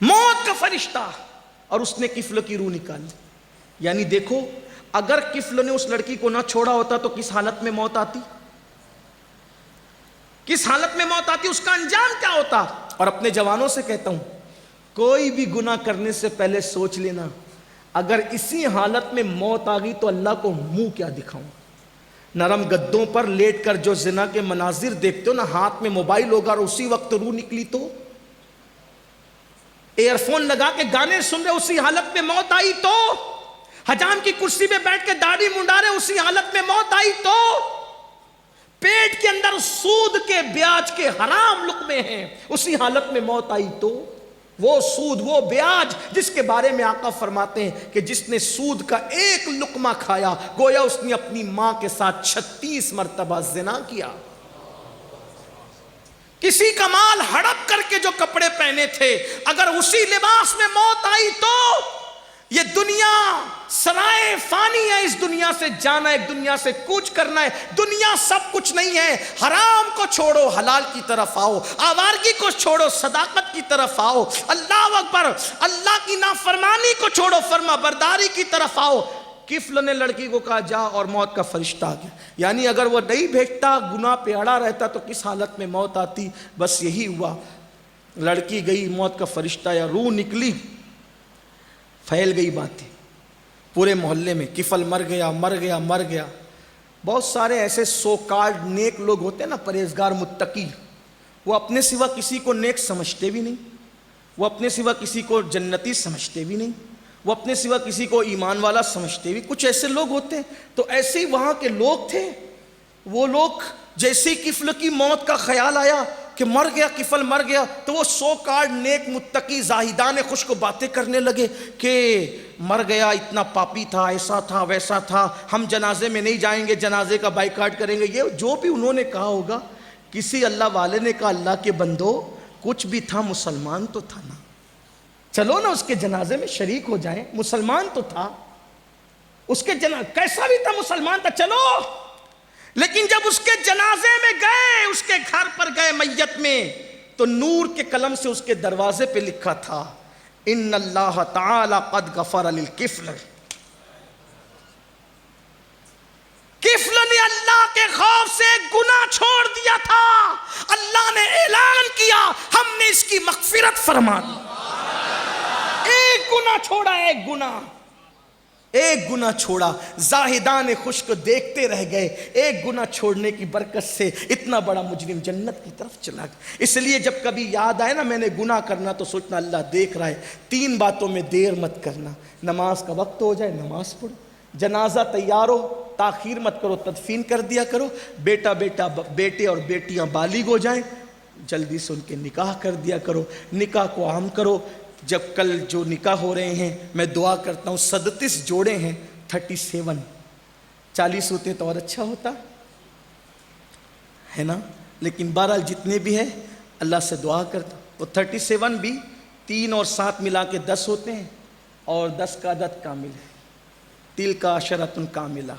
موت کا فرشتہ, اور اس نے کفل کی روح نکالی. یعنی دیکھو, اگر کفل نے اس لڑکی کو نہ چھوڑا ہوتا تو کس حالت میں موت آتی, کس حالت میں موت آتی, اس کا انجام کیا ہوتا. اور اپنے جوانوں سے کہتا ہوں, کوئی بھی گناہ کرنے سے پہلے سوچ لینا, اگر اسی حالت میں موت آ گئی تو اللہ کو منہ کیا دکھاؤں. نرم گدوں پر لیٹ کر جو زنا کے مناظر دیکھتے ہو نا, ہاتھ میں موبائل ہوگا اور اسی وقت روح نکلی تو, ایئر فون لگا کے گانے سن رہے, اسی حالت میں موت آئی تو, حجام کی کرسی پہ بیٹھ کے داڑھی منڈا رہے, اسی حالت میں موت آئی تو, پیٹ کے اندر سود کے بیاج کے حرام لقمے ہیں, اسی حالت میں موت آئی تو, وہ سود وہ بیاج جس کے بارے میں آقا فرماتے ہیں کہ جس نے سود کا ایک لقمہ کھایا گویا اس نے اپنی ماں کے ساتھ 36 مرتبہ زنا کیا. کسی کا مال ہڑپ کر کے جو کپڑے پہنے تھے, اگر اسی لباس میں موت آئی تو, یہ دنیا سرائے فانی ہے, اس دنیا سے جانا, ایک دنیا سے کوچ کرنا ہے. دنیا سب کچھ نہیں ہے. حرام کو چھوڑو, حلال کی طرف آؤ. آوارگی کو چھوڑو, صداقت کی طرف آؤ. اللہ اکبر, اللہ کی نافرمانی کو چھوڑو, فرما برداری کی طرف آؤ. کفل نے لڑکی کو کہا جا, اور موت کا فرشتہ آ گیا. یعنی اگر وہ نہیں بھیجتا, گناہ پہ اڑا رہتا تو کس حالت میں موت آتی. بس یہی ہوا, لڑکی گئی, موت کا فرشتہ یا روح نکلی, پھیل گئی باتیں پورے محلے میں, کفل مر گیا مر گیا مر گیا. بہت سارے ایسے سو کارڈ نیک لوگ ہوتے ہیں نا, پرہیزگار متقی, وہ اپنے سوا کسی کو نیک سمجھتے بھی نہیں, وہ اپنے سوا کسی کو جنتی سمجھتے بھی نہیں, وہ اپنے سوا کسی کو ایمان والا سمجھتے بھی. کچھ ایسے لوگ ہوتے ہیں. تو ایسے ہی وہاں کے لوگ تھے. وہ لوگ جیسے ہی کفل کی موت کا خیال آیا کہ مر گیا, کفل مر گیا, تو وہ 100 کارڈ نیک متقی زاہدان خوش کو باتیں کرنے لگے کہ مر گیا, اتنا پاپی تھا, ایسا تھا ویسا تھا, ہم جنازے میں نہیں جائیں گے, جنازے کا بائیکاٹ کریں گے. یہ جو بھی انہوں نے کہا ہوگا. کسی اللہ والے نے کہا, اللہ کے بندو, کچھ بھی تھا مسلمان تو تھا نا, چلو نا اس کے جنازے میں شریک ہو جائیں. مسلمان تو تھا, اس کے کیسا بھی تھا, مسلمان تھا, چلو. لیکن جب اس کے جنازے میں گئے, اس کے گھر پر گئے میت میں, تو نور کے قلم سے اس کے دروازے پہ لکھا تھا, ان اللہ تعالی قد غفر للکفل. کفل نے اللہ کے خوف سے گناہ چھوڑ دیا تھا. اللہ نے اعلان کیا, ہم نے اس کی مغفرت فرما دی. ایک گناہ چھوڑا, ایک گناہ, ایک گناہ چھوڑا. زاہدان خوش کو دیکھتے رہ گئے. ایک گناہ چھوڑنے کی برکت سے اتنا بڑا مجرم جنت کی طرف چلا گیا. اس لیے جب کبھی یاد آئے نا میں نے گناہ کرنا, تو سوچنا اللہ دیکھ رہا ہے. 3 باتوں میں دیر مت کرنا. نماز کا وقت ہو جائے, نماز پڑھو. جنازہ تیار ہو, تاخیر مت کرو, تدفین کر دیا کرو. بیٹے اور بیٹیاں بالغ ہو جائیں, جلدی سے ان کے نکاح کر دیا کرو. نکاح کو عام کرو. جب کل جو نکاح ہو رہے ہیں, میں دعا کرتا ہوں, 37 جوڑے ہیں, 37, 40 ہوتے تو اور اچھا ہوتا ہے نا. لیکن بہرحال جتنے بھی ہیں اللہ سے دعا کرتا ہوں. وہ 37 بھی 3 اور 7 ملا کے 10 ہوتے ہیں, اور 10 کا عدد کامل ہے. تل کا عشرۃ کاملہ,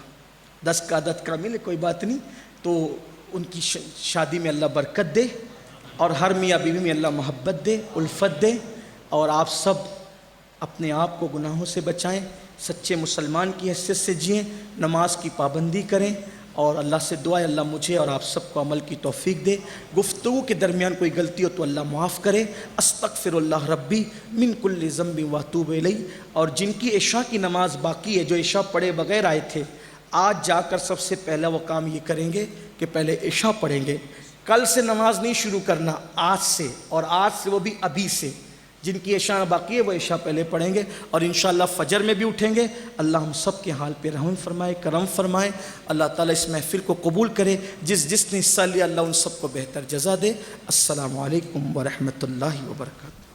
10 کا عدد کامل ہے, کوئی بات نہیں. تو ان کی شادی میں اللہ برکت دے, اور ہر میاں بیوی میں اللہ محبت دے, الفت دے. اور آپ سب اپنے آپ کو گناہوں سے بچائیں, سچے مسلمان کی حیثیت سے جئیں, نماز کی پابندی کریں, اور اللہ سے دعا ہے اللہ مجھے اور آپ سب کو عمل کی توفیق دے. گفتگو کے درمیان کوئی غلطی ہو تو اللہ معاف کرے. استغفر اللہ ربی من کل ذنب واتوب الیہ. اور جن کی عشاء کی نماز باقی ہے, جو عشاء پڑھے بغیر آئے تھے, آج جا کر سب سے پہلا وہ کام یہ کریں گے کہ پہلے عشاء پڑھیں گے. کل سے نماز نہیں شروع کرنا، آج سے، اور آج سے وہ بھی ابھی سے. جن کی عشاء باقی ہے وہ عشاء پہلے پڑھیں گے، اور انشاءاللہ فجر میں بھی اٹھیں گے. اللہ ہم سب کے حال پہ رحم فرمائے، کرم فرمائے. اللہ تعالیٰ اس محفل کو قبول کرے. جس نے حصہ لیا اللہ ان سب کو بہتر جزا دے. السلام علیکم ورحمۃ اللہ وبرکاتہ.